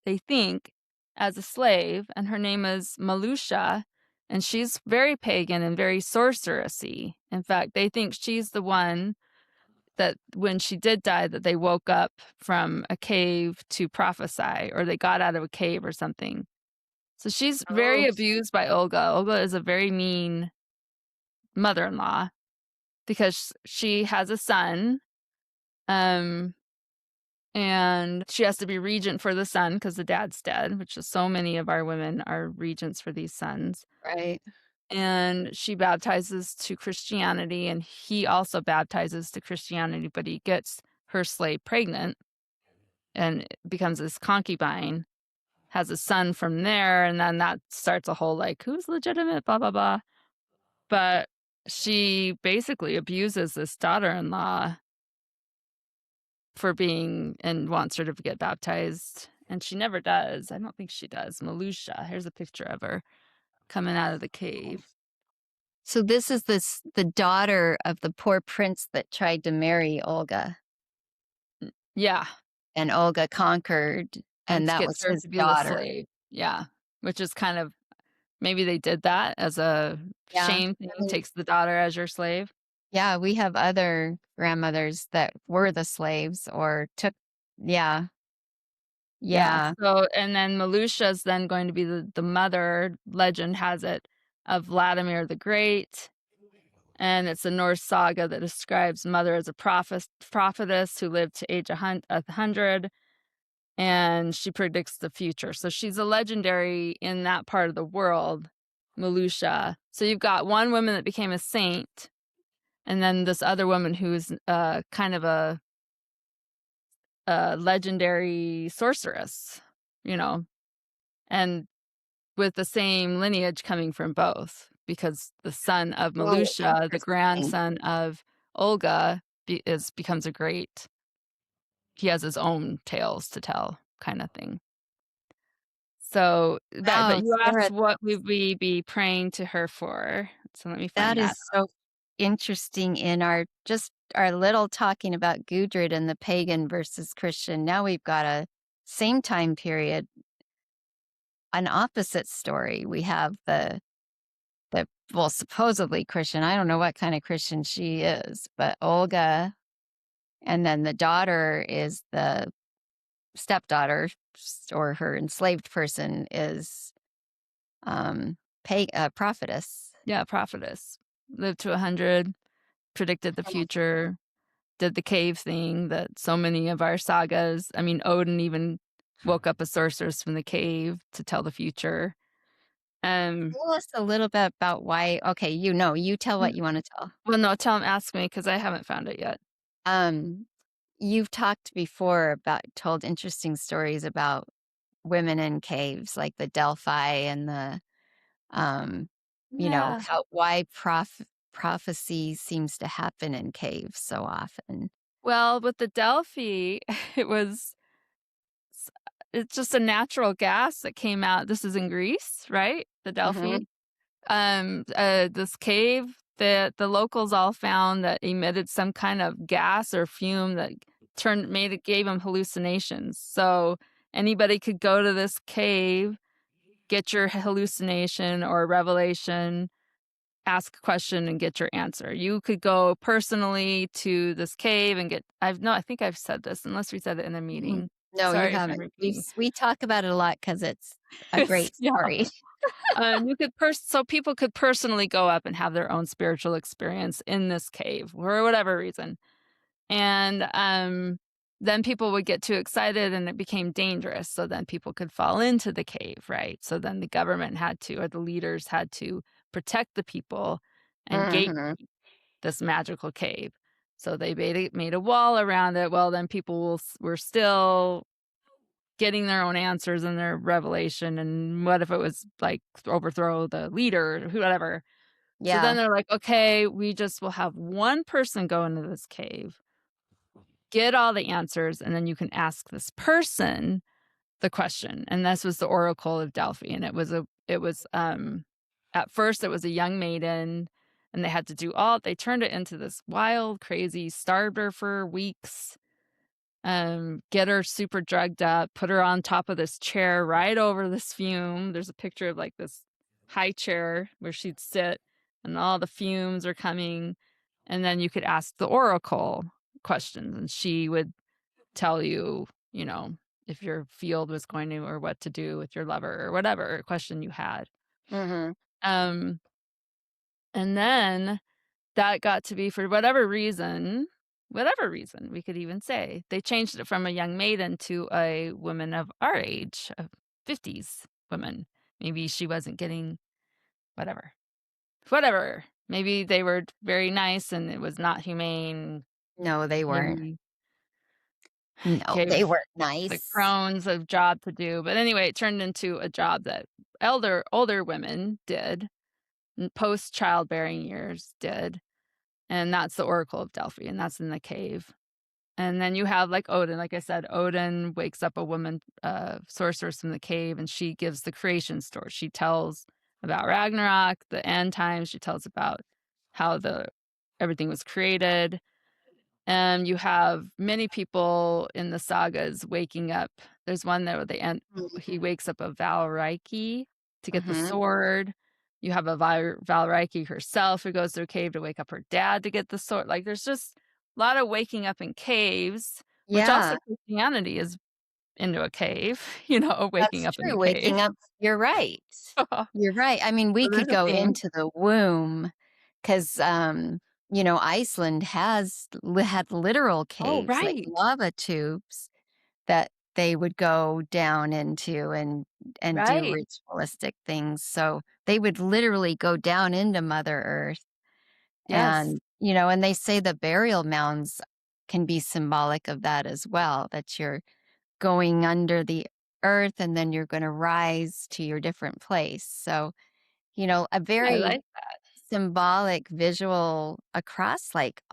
they think, as a slave, and her name is Malusha, and she's very pagan and very sorcerousy. In fact, they think she's the one that when she did die, that they woke up from a cave to prophesy, or they got out of a cave or something. So she's very Oh, abused by Olga. Olga is a very mean mother-in-law because she has a son, um, and she has to be regent for the son because the dad's dead, which is so many of our women are regents for these sons. right. And she baptizes to Christianity, and he also baptizes to Christianity, but he gets her slave pregnant and becomes his concubine, has a son from there, and then that starts a whole like, who's legitimate, blah, blah, blah. But she basically abuses this daughter-in-law for being and wants her to get baptized, and she never does. I don't think she does. Malusha, here's a picture of her coming out of the cave. So this is the daughter of the poor prince that tried to marry Olga, Yeah, and Olga conquered, and and that gets was her his to be the daughter. slave. Yeah, which is kind of maybe they did that as a Yeah. shame thing, I mean, takes the daughter as your slave. yeah, we have other grandmothers that were the slaves or took, yeah, Yeah, yeah. so and then Malusha's then going to be the mother, legend has it, of Vladimir the Great, and it's a Norse saga that describes mother as a prophetess who lived to age 100, and she predicts the future. So she's a legendary in that part of the world, Malusha. So you've got one woman that became a saint, and then this other woman who's kind of a legendary sorceress, you know, and with the same lineage coming from both, because the son of Oh, Malusha, the interesting. grandson of Olga, becomes a great. He has his own tales to tell, kind of thing. So that, but Wow, you asked Sarah, what would we be praying to her for? So let me that find is that. so interesting in our just our little talking about Gudrid and the pagan versus Christian. Now we've got a same time period, an opposite story. We have the well, supposedly Christian. I don't know what kind of Christian she is, but Olga, and then the daughter is the stepdaughter, or her enslaved person is prophetess. Yeah, prophetess. Lived to 100, predicted the future, did the cave thing that so many of our sagas, I mean, Odin even woke up a sorceress from the cave to tell the future. Um, Tell us a little bit about why. Okay, you tell what you want to tell. well, no, tell him, ask me because I haven't found it yet. Um, you've talked before about told interesting stories about women in caves, like the Delphi and the um, Yeah. how why prophecy seems to happen in caves so often. Well, with the Delphi, it was s- it's just a natural gas that came out. This is in Greece, right? The Hmm. Delphi. This cave that the locals all found that emitted some kind of gas or fume that gave them hallucinations. So anybody could go to this cave, get your hallucination or revelation, ask a question and get your answer. You could go personally to this cave and get I think I've said this unless we said it in a Mm. meeting. No, you Sorry if I'm haven't. repeating. We talk about it a lot because it's a great Yeah. story. You could so people could personally go up and have their own spiritual experience in this cave for whatever reason. And then people would get too excited and it became dangerous. So then people could fall into the cave, right? So then the government had to, or the leaders had to protect the people and gate Hmm. this magical cave. So they made a wall around it. Well, then people were still getting their own answers and their revelation. And what if it was like overthrow the leader, whatever? So then Yeah. they're like, okay, we just will have one person go into this cave, get all the answers, and then you can ask this person the question. And this was the Oracle of Delphi. And it was at first it was a young maiden, and they had to do they turned it into this wild, crazy, starved her for weeks, get her super drugged up, put her on top of this chair right over this fume. There's a picture of like this high chair where she'd sit and all the fumes are coming. And then you could ask the oracle questions and she would tell you, if your field was going to or what to do with your lover or whatever question you had. Mhm. Um, and then that got to be for whatever reason, we could even say, they changed it from a young maiden to a woman of our age, of 50s woman. Maybe she wasn't getting whatever. Whatever. Maybe they were very nice and it was not humane. No, they weren't. Maybe No, they gave weren't the nice. crones a job to do, but anyway, it turned into a job that older women did, post childbearing years did, and that's the Oracle of Delphi, and that's in the cave. And then you have, like, Odin, like I said, Odin wakes up a woman, sorceress from the cave, and she gives the creation story. She tells about Ragnarok, the end times, she tells about how the everything was created. You have many people in the sagas waking up. There's one that they end Mhm. he wakes up a Valkyrie to get the Mhm. sword. You have a Valkyrie herself who goes to a cave to wake up her dad to get the sword. Like, there's just a lot of waking up in caves, which also Yeah, Christianity is into a cave, waking that's up in the true, cave. waking up you're right. So You're right. I mean, we there's could a go theme. into the womb 'cause, Iceland had literal Oh, caves, like right. lava tubes that they would go down into and do Right. ritualistic things, so they would literally go down into Mother Earth, Yes. and they say the burial mounds can be symbolic of that as well, that you're going under the earth and then you're gonna rise to your different place, so, a I very like that. symbolic visual across, like,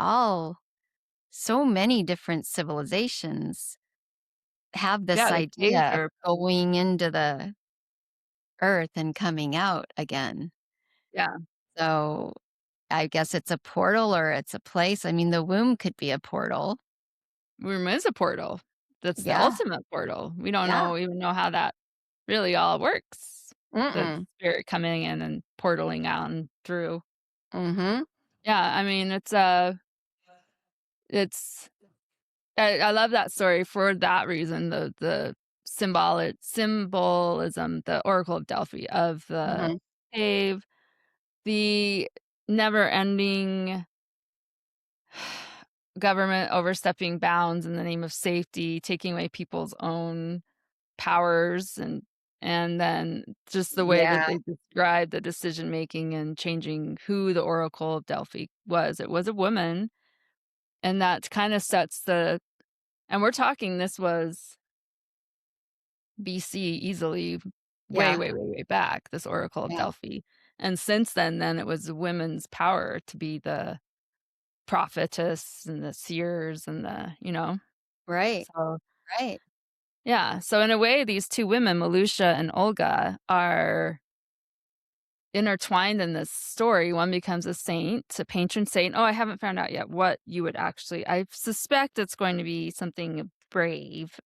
so many different civilizations have this Yeah, the caves idea of are going into the earth and coming out again. yeah. So, I guess it's a portal or it's a place. I mean, the womb could be a portal. Room is a portal. That's the Yeah, ultimate portal. We don't yeah. even know how that really all works. The Mm-mm. spirit coming in and portaling out and through. Mhm. Yeah, I mean, it's I love that story for that reason, the symbolism, the Oracle of Delphi of the Mhm. cave, the never-ending government overstepping bounds in the name of safety, taking away people's own powers and then just the way that Yeah, they described the decision making and changing who the Oracle of Delphi was. It was a woman, and that kinda sets the and we're talking this was BC easily way, yeah, way, way, way back, this Oracle of yeah. Delphi, and since then it was women's power to be the prophetess and the seers and Right, so right. yeah, so in a way, these 2 women, Malusha and Olga, are intertwined in this story. One becomes a saint, a patron saint. Oh, I haven't found out yet what you would actually I suspect it's going to be something brave.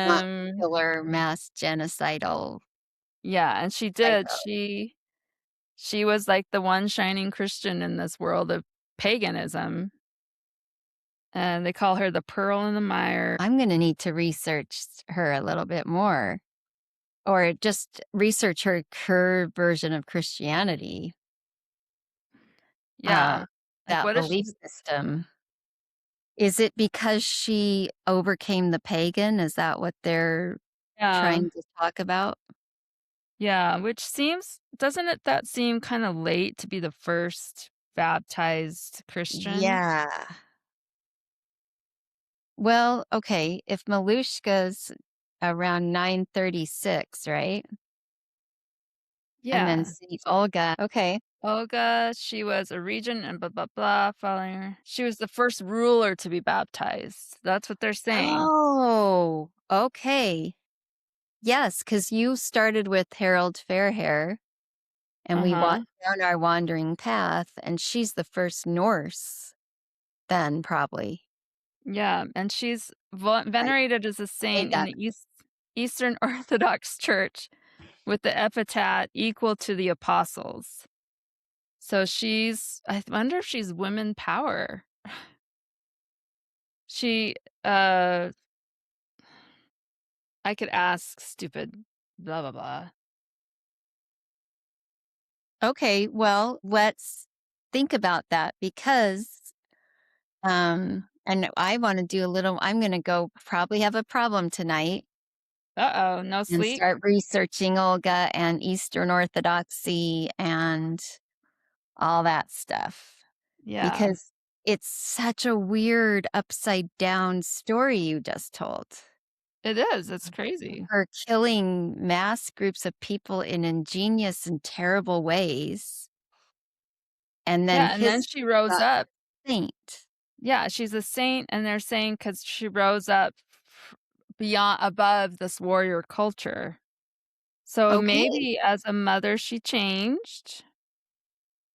Not Um, killer, mass genocidal yeah, and she did. psycho. She was like the one shining Christian in this world of paganism, and they call her the pearl in the mire. I'm gonna need to research her a little bit more, or just research her version of Christianity, uh, Yeah. Like, that what if belief she system. Is it because she overcame the pagan? Is that what they're yeah. trying to talk about? Yeah, which seems doesn't it that seem kinda late to be the first baptized Christian? Yeah. Well, okay, if Malushka's around 936, right? And then Yeah. Saint Olga, okay. Olga, she was a regent and blah, blah, blah, following her. She was the first ruler to be baptized. That's what they're saying. Oh, okay. Yes, because you started with Harold Fairhair, and we Uh-huh. walked down our wandering path, and she's the first Norse then, probably. Yeah, and she's I venerated as a made saint in that. the Eastern Orthodox Church with the epithet equal to the apostles. So I wonder if she's women power. She, uh I could ask stupid blah blah blah. Okay, well, let's think about that because and I want to do a little I'm going to go probably have a problem tonight Uh-oh, no and sleep? start researching Olga and Eastern Orthodoxy and all that stuff Yeah. because it's such a weird upside down story you just told. It is, it's crazy. Her killing mass groups of people in ingenious and terrible ways, and then Yeah, and then his she rose got up. saint. Yeah, she's a saint, and they're saying because she rose up beyond above this warrior culture. So Okay. maybe as a mother, she changed.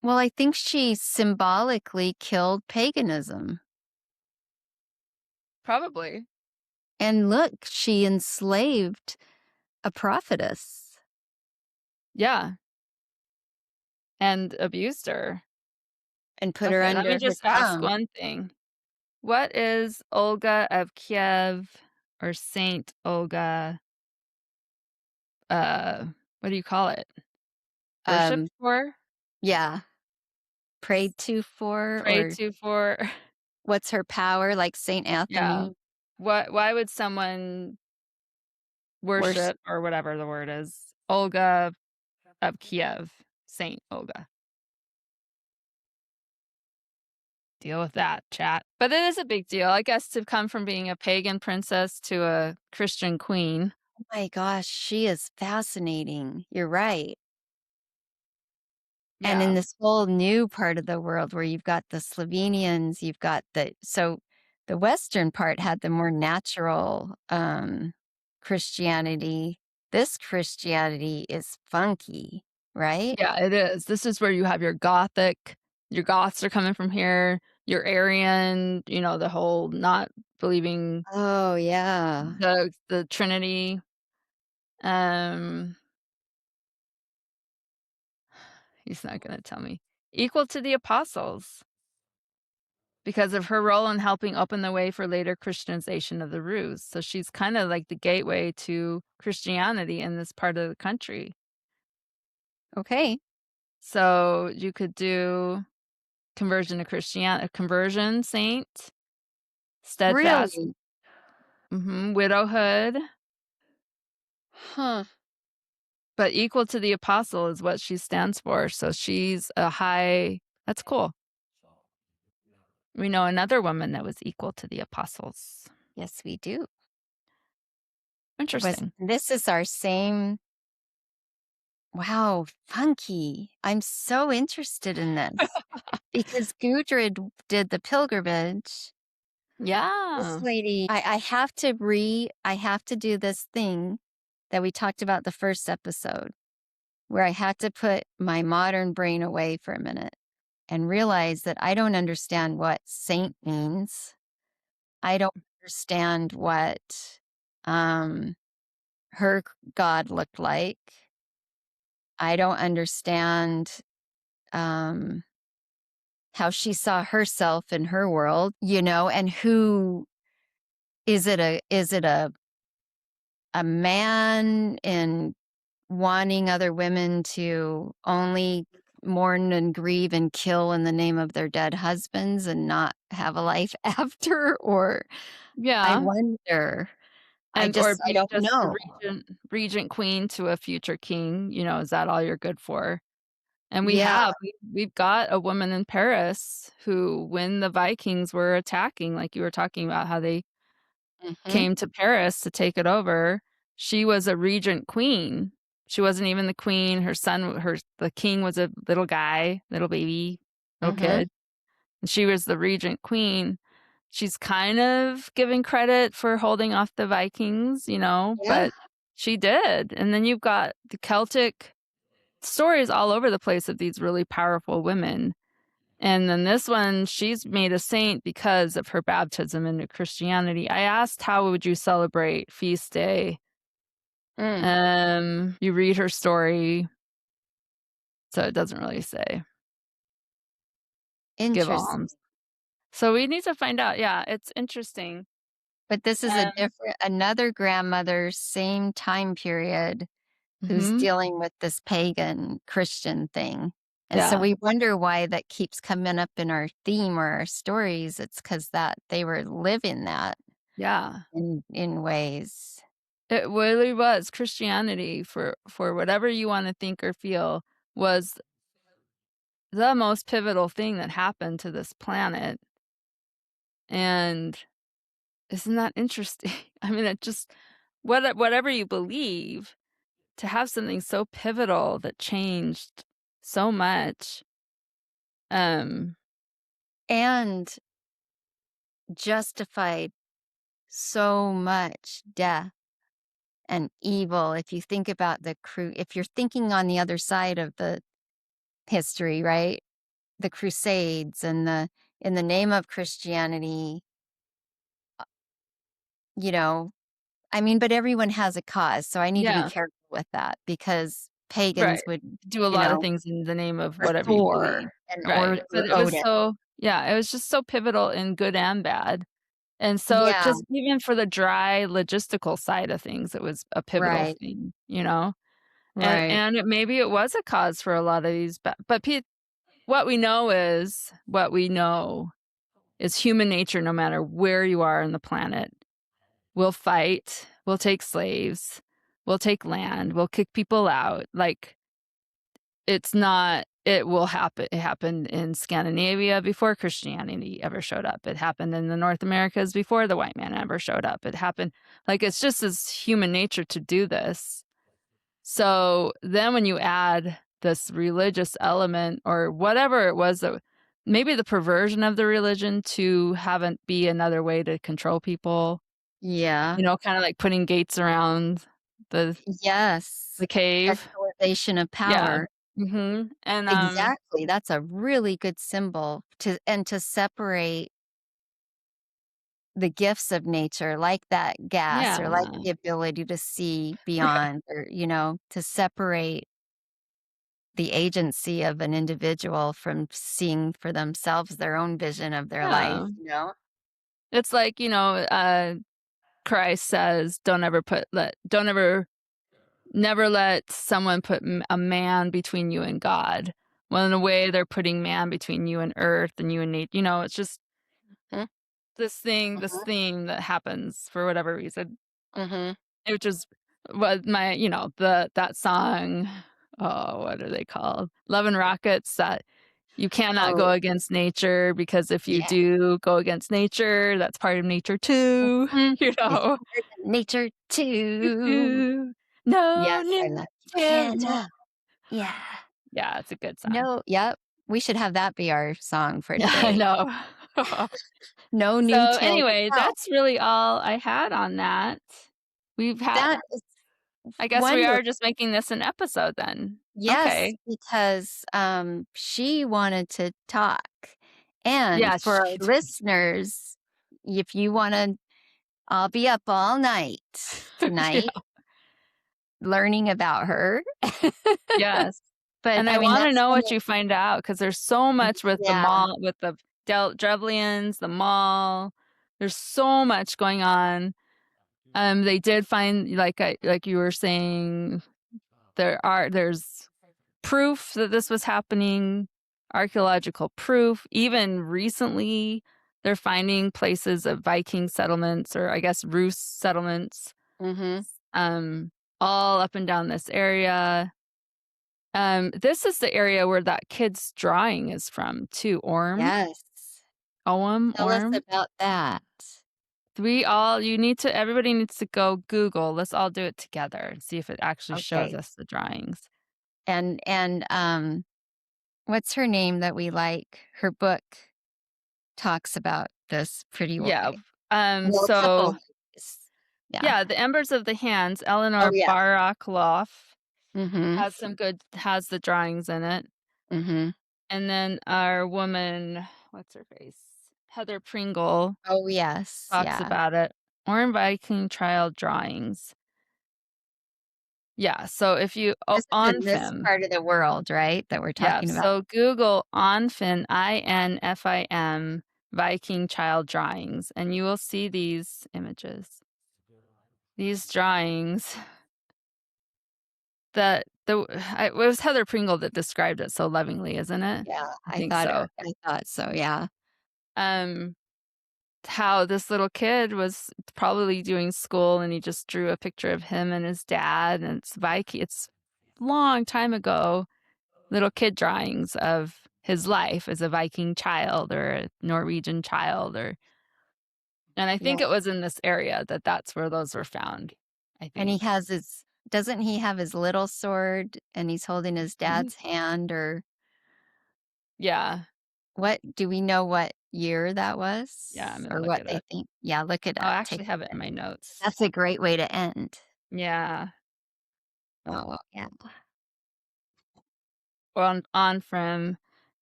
Well, I think she symbolically killed paganism. Probably. And look, she enslaved a prophetess Yeah, and abused her. and put her Okay, let me under her just ask thumb. one thing. What is Olga of Kiev or Saint Olga, uh, what do you call it? Um, Worshipped for? yeah, prayed to for, Prayed or to for? what's her power, like Saint Yeah. Anthony? Why would someone Worse. worship, or whatever the word is, Olga of Kiev, Saint Olga? Deal with that, chat. But it is a big deal, I guess, to come from being a pagan princess to a Christian queen. Oh my gosh, she is fascinating. You're right. And in Yeah. this whole new part of the world where you've got the Slovenians, you've got the Western part had the more natural Christianity. This Christianity is funky, right? Yeah, it is. This is where you have your Goths are coming from here, your Aryan, the whole not believing Oh yeah. the Trinity. Um, he's not gonna tell me. Equal to the apostles because of her role in helping open the way for later Christianization of the Rus. So she's kind of like the gateway to Christianity in this part of the country. Okay. So you could do a conversion saint, steadfast, Really? widowhood, Huh. but equal to the apostle is what she stands for. So she's that's cool. We know another woman that was equal to the apostles. Yes, we do. Interesting. This is our same. Wow, funky. I'm so interested in this because Gudrid did the pilgrimage. This Yeah. lady, I have to do this thing that we talked about the first episode where I had to put my modern brain away for a minute and realize that I don't understand what saint means. I don't understand what um her god looked like. I don't understand um how she saw herself in her world, and who is it a man in wanting other women to only mourn and grieve and kill in the name of their dead husbands and not have a life after? Or I Yeah. wonder. Or I be don't just the know. regent queen to a future king, is that all you're good for? And Yeah. we've got a woman in Paris who, when the Vikings were attacking, like you were talking about how they Hmm. came to Paris to take it over, she was a regent queen. She wasn't even the queen. The king was a little guy, little baby, little Hmm. kid. And she was the regent queen. She's kind of given credit for holding off the Vikings, Yeah. but she did. And then you've got the Celtic stories all over the place of these really powerful women. And then this one, she's made a saint because of her baptism into Christianity. I asked, how would you celebrate feast day? Mm. You read her story, so it doesn't really say give Interesting. alms. So we need to find out. Yeah, it's interesting. But this is a different another grandmother, same time period, who's Mhm. dealing with this pagan Christian thing. And so Yeah. we wonder why that keeps coming up in our theme or our stories. It's because that they were living that Yeah. in ways. It really was. Christianity, for whatever you wanna think or feel, was the most pivotal thing that happened to this planet, and isn't that interesting? I mean, it just whatever you believe, to have something so pivotal that changed so much, um, And justified so much death and evil. If you think about if you're thinking on the other side of the history, right? The Crusades and in the name of Christianity, you know, I mean, but everyone has a cause, so I need to be yeah, careful with that because right. pagans would, Do a you lot of know, things in the name of or whatever you believe. Thor and Right, but or it was Odin. so yeah, it was just so pivotal in good and bad, and so Yeah, just even for the dry logistical side of things, it was a pivotal right, thing, you know? right. And maybe it was a cause for a lot of these, but what we know is human nature no matter where you are on the planet. We'll fight, we'll take slaves, we'll take land, we'll kick people out, like, it's not it will happen it happened in Scandinavia before Christianity ever showed up. It happened in the North Americas before the white man ever showed up. It happened like, it's just as human nature to do this. So, then when you add this religious element or whatever it was that maybe the perversion of the religion to have it be another way to control people, Yeah. kinda like putting gates around the Yes. the cave. Centralization of Yeah. power. Mhm, and, Exactly. That's a really good symbol to separate the gifts of nature, like that gas or like yeah. the ability to see beyond or, to separate the agency of an individual from seeing for themselves their own vision of their life, Yeah. you know? It's like, Christ says, don't ever never let someone put a man between you and God. Well, in a way, they're putting man between you and earth and you and nature. It's just Mhm, this mhm, thing that happens for whatever reason. mhm. It just was that song. Oh, what are they called? Love and Rockets. That you cannot Oh, go against nature because if you yeah. do go against nature, that's part of nature too. Mhm. You It's know. part of nature too. Ooh, no Yes, I love you nature. cannot. Yeah. Yeah, it's a good song. No, yep. We should have that be our song for Yeah, I today. know. No So, new till to anyway, tell. that's really all I had on that. We've had That is I guess we wonderful. are just making this an episode then. Yes, Okay. because, she wanted to talk. And Yeah, for our she listeners, if you wanna I'll be up all night yeah, tonight learning about her. yes. But, And I I mean, wanna that's know one what you find out because there's so much with the yeah, mall with the Drevlians, the mall. There's so much going on. They did find, like you were saying, there's proof that this was happening, archaeological proof. Even recently, they're finding places of Viking settlements or I guess Rus settlements, mhm. um, all up and down this area. This is the area where that kid's drawing is from too, Yes. Tell us Orm. about that. Everybody needs to go Google. Let's all do it together and see if it actually shows Okay. us the drawings. And what's her name that we like? Her book talks about this pretty well. Yeah. Well, a couple So of these. Yeah. yeah, The Embers of the Hands, Oh, Eleanor yeah. Barakloff Mhm. has the drawings in it. Mhm. And then our woman, what's her face? Heather Pringle Oh, yes. talks Yeah. about it. Orm Viking trial drawings. Yeah, so if you This is in this OnFim. part of the world, right, that we're Yeah, talking about? so Google OnFim, INFIM, Viking child drawings, and you will see these images, these drawings that it was Heather Pringle that described it so lovingly, isn't it? Yeah, I think so. I thought so, yeah. Um, how this little kid was probably doing school and he just drew a picture of him and his dad, and it's long time ago, little kid drawings of his life as a Viking child or a Norwegian child, and I Yeah, think it was in this area that that's where those were found, I and he think. has his doesn't he have his little sword and he's holding his Mhm. dad's hand or Yeah, what do we know what year that yeah, I'm was gonna or look what it they up. think? Yeah, look it I'll up, take actually a have it in look. my notes. That's a great way to end. Yeah. Oh, yeah. On from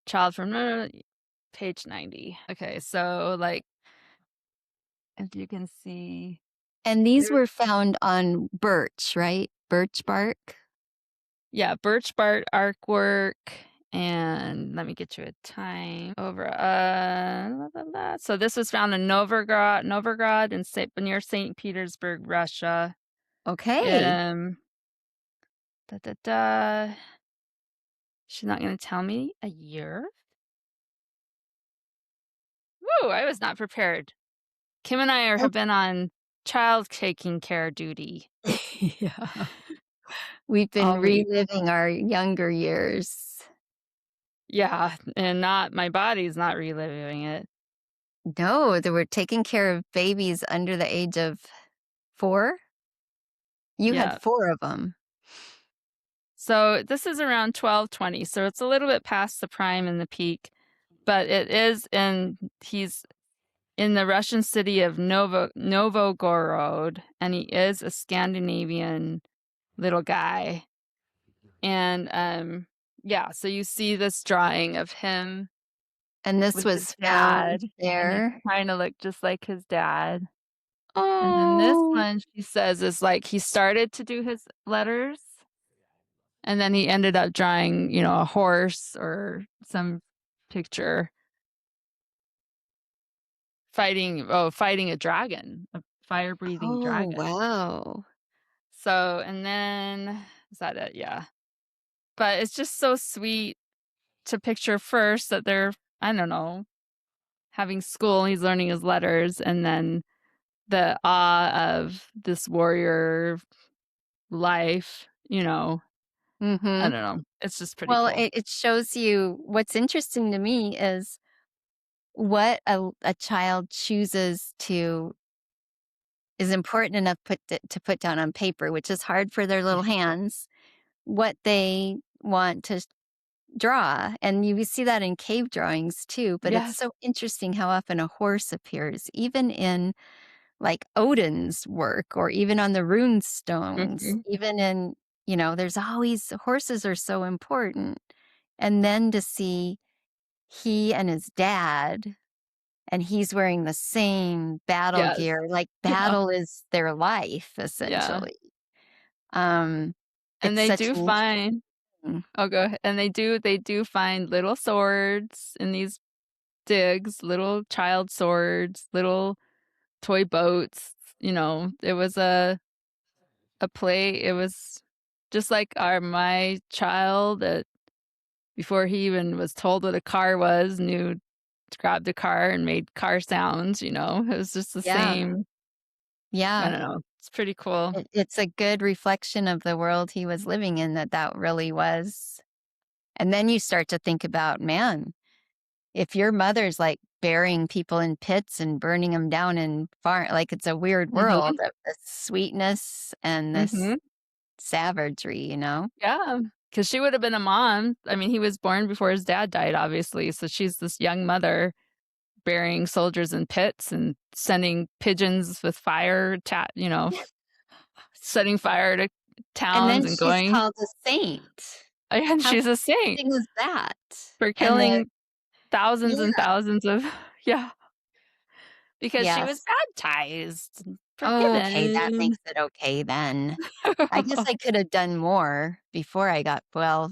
child from no, page 90. Okay, so, like, if you can see And these there were found on birch, right? Birch bark? yeah, birch bark artwork, and let me get you a time over, la, la, la. So this was found in Novgorod in near St. Petersburg, Russia. Okay. Um, da, da, da. She's not gonna tell me a year? Woo, I was not prepared. Kim and have Okay. been on child taking care duty Yeah. We've been all week. reliving our younger years. Yeah, and not my body's not reliving it. No, they were taking care of babies under the age of 4? You had Yeah. 4 of them. So this is around 1220, so it's a little bit past the prime and the peak, but he's in the Russian city of Novgorod, and he is a Scandinavian little guy. And yeah, so you see this drawing of him And this with his was found dad, and he's there. trying to look just like his dad. And then this Oh. one, she says, is like he started to do his letters, and then he ended up drawing, a horse or some picture fighting a dragon, a fire-breathing Oh, dragon. wow. So, and then is that it? Yeah. But it's just so sweet to picture first that they're, I don't know, having school, he's learning his letters, and then the awe of this warrior life, I Mhm. don't know. It's just pretty Well, cool. it shows you what's interesting to me is what a child chooses to is important enough to put down on paper, which is hard for their little hands, what they want to draw. And you see that in cave drawings too, but it's Yes. so interesting how often a horse appears, even in like Odin's work or even on the rune stones, Mhm. even in, there's always horses are so important. And then to see he and his dad and he's wearing the same battle Yes. gear, like Yeah. battle is their life Yeah. essentially. Um, And it's they such do an find interesting Oh, go ahead. And they do find little swords in these digs, little child swords, little toy boats, it was it was just like my child that before he even was told what a car was, knew to grab the car and made car sounds, it was just the yeah, same. I yeah. don't know. It's pretty cool. It's a good reflection of the world he was living in that really was. And then you start to think about, man, if your mother's like burying people in pits and burning them down in farm, like it's a weird world Mhm. of this sweetness and this Mhm. savagery, you know? Yeah, because she would have been a mom. I mean, he was born before his dad died, obviously, so she's this young mother burying soldiers in pits and sending pigeons with fire setting fire to And towns then and she's going. called a saint. And How she's a saint interesting is that? for And killing thousands and yeah, thousands of yeah, because she was yes. baptized and Okay, that forgiven. makes it okay then. I guess I could have done more before I got well,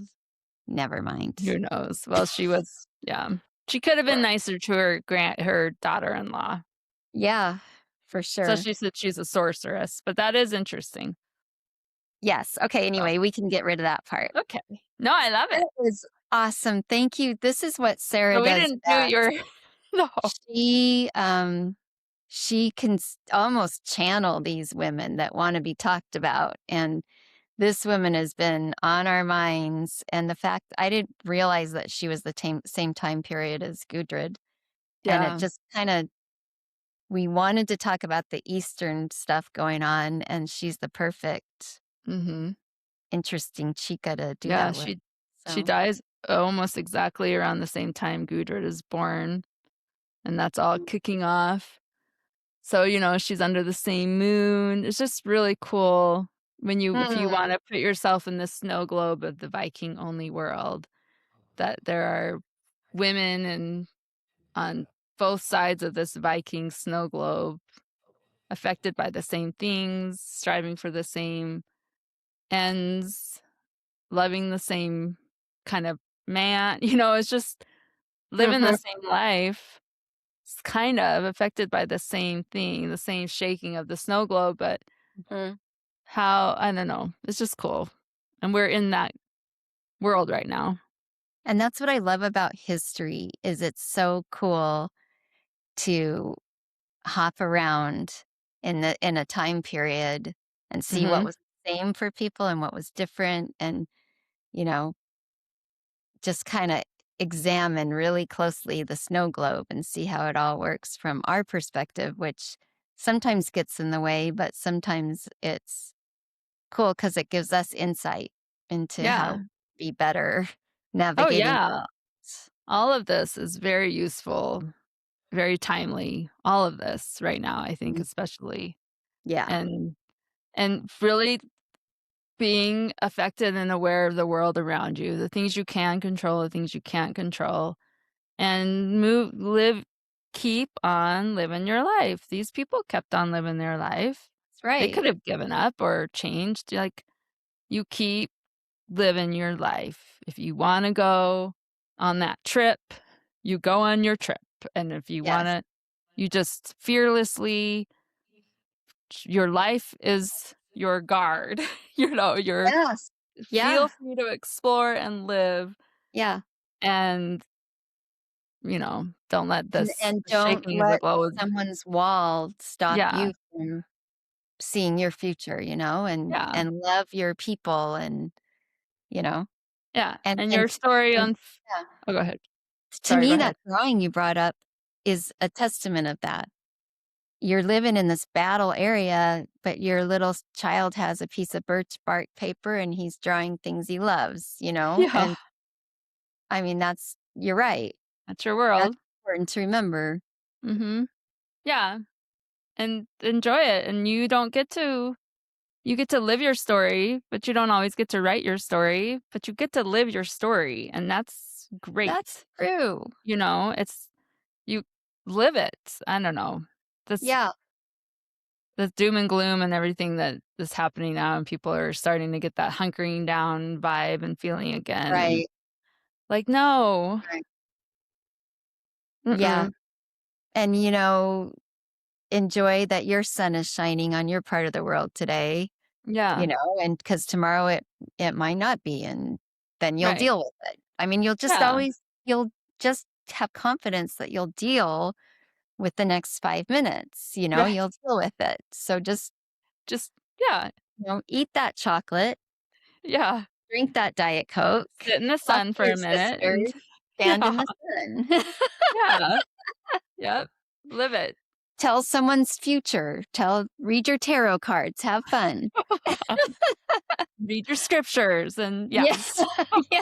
never mind. Who knows? Well, she was yeah. She could have been nicer to her daughter-in-law, Yeah, for sure. especially since she's a sorceress, but that is interesting. Yes. Okay. So, Anyway, we can get rid of that part. okay. No, I love That it. was awesome. Thank you. This is what Sarah So we does didn't do best. your no. She can almost channel these women that want to be talked about. And this woman has been on our minds. And the fact I didn't realize that she was the same time period as Gudrid. And it Yeah. just kind of, we wanted to talk about the Eastern stuff going on. And she's the perfect, Mhm. interesting chica to do Yeah, that with. she So, dies almost exactly around the same time Gudrid is born, and that's all kicking off. So, she's under the same moon. It's just really cool if you mm, wanna put yourself in the snow globe of the Viking-only world, that there are women on both sides of this Viking snow globe affected by the same things, striving for the same ends, loving the same kind of man, it's just living the mhm, same life. It's kind of affected by the same thing, the same shaking of the snow globe, but mhm. how I don't know, it's just cool, and we're in that world right now. And that's what I love about history is it's so cool to hop around in a time period and see what Mhm. was the same for people and what was different and, you know, just kind of examine really closely the snow globe and see how it all works from our perspective, which sometimes gets in the way, but sometimes it's cool because it gives us insight into how Yeah. to be better Oh, navigating. yeah. All of this is very useful, very timely, all of this right now, I think, Mm, especially, yeah, and really being affected and aware of the world around you, the things you can control, the things you can't control, and keep on living your life. These people kept on living their life. that's They right. could have given up or changed. Like, you keep living your life. If you want to go on that trip, you go on your trip. And if you want Yes. to, you just fearlessly, your life is your guard. You're Yes. feel Yeah. free to explore and live, Yeah. and, don't let And the don't shaking of the let globe. someone's wall stop Yeah, you from seeing your future, yeah, and love your people and, you know, yeah, and and your story and on yeah. oh, go ahead. To Sorry, go me, ahead. that drawing you brought up is a testament of that. You're living in this battle area, but your little child has a piece of birch bark paper and he's drawing things he loves, Yeah, and I mean, you're right. that's your That's world. important to remember. Mhm. Yeah, and enjoy it, and you get to live your story, but you don't always get to write your story, but you get to live your story, and that's That's great. true. It's you live it. I don't know. This Yeah, this doom and gloom and everything that is happening now, and people are starting to get that hunkering down vibe and feeling again, and right, like, no. right. Yeah, Mm-mm. and, enjoy that your sun is shining on your part of the world today, Yeah, and because tomorrow it might not be, and then you'll right. deal with it. I mean, Yeah, you'll just have confidence that you'll deal with the next 5 minutes, right. you'll deal with it. So just, Just yeah, eat that chocolate, yeah. drink that Diet Coke, Sit in the talk sun to for your a minute sister, and stand yeah, in the sun. yeah, yep. Live it. Tell someone's future. Read your tarot cards. Have fun. Read your scriptures and yeah, Yes. Yeah.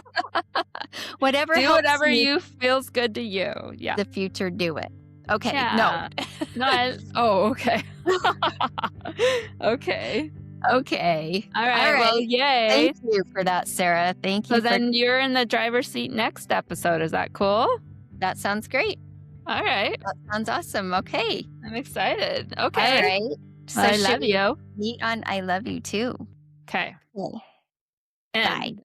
Whatever do helps whatever you you feels good to you. Yeah. the future, do it. Okay, no. Yeah. No, okay. Okay. Okay. All Alright, well, right. Thank yay. you for that, Sarah. Thank So you for then you're in the driver's seat next episode, is that cool? that sounds great. Alright, That sounds awesome. Okay. I'm excited. All Okay. right. So I should love we you. meet on I love you too? Okay. Okay. Bye. End.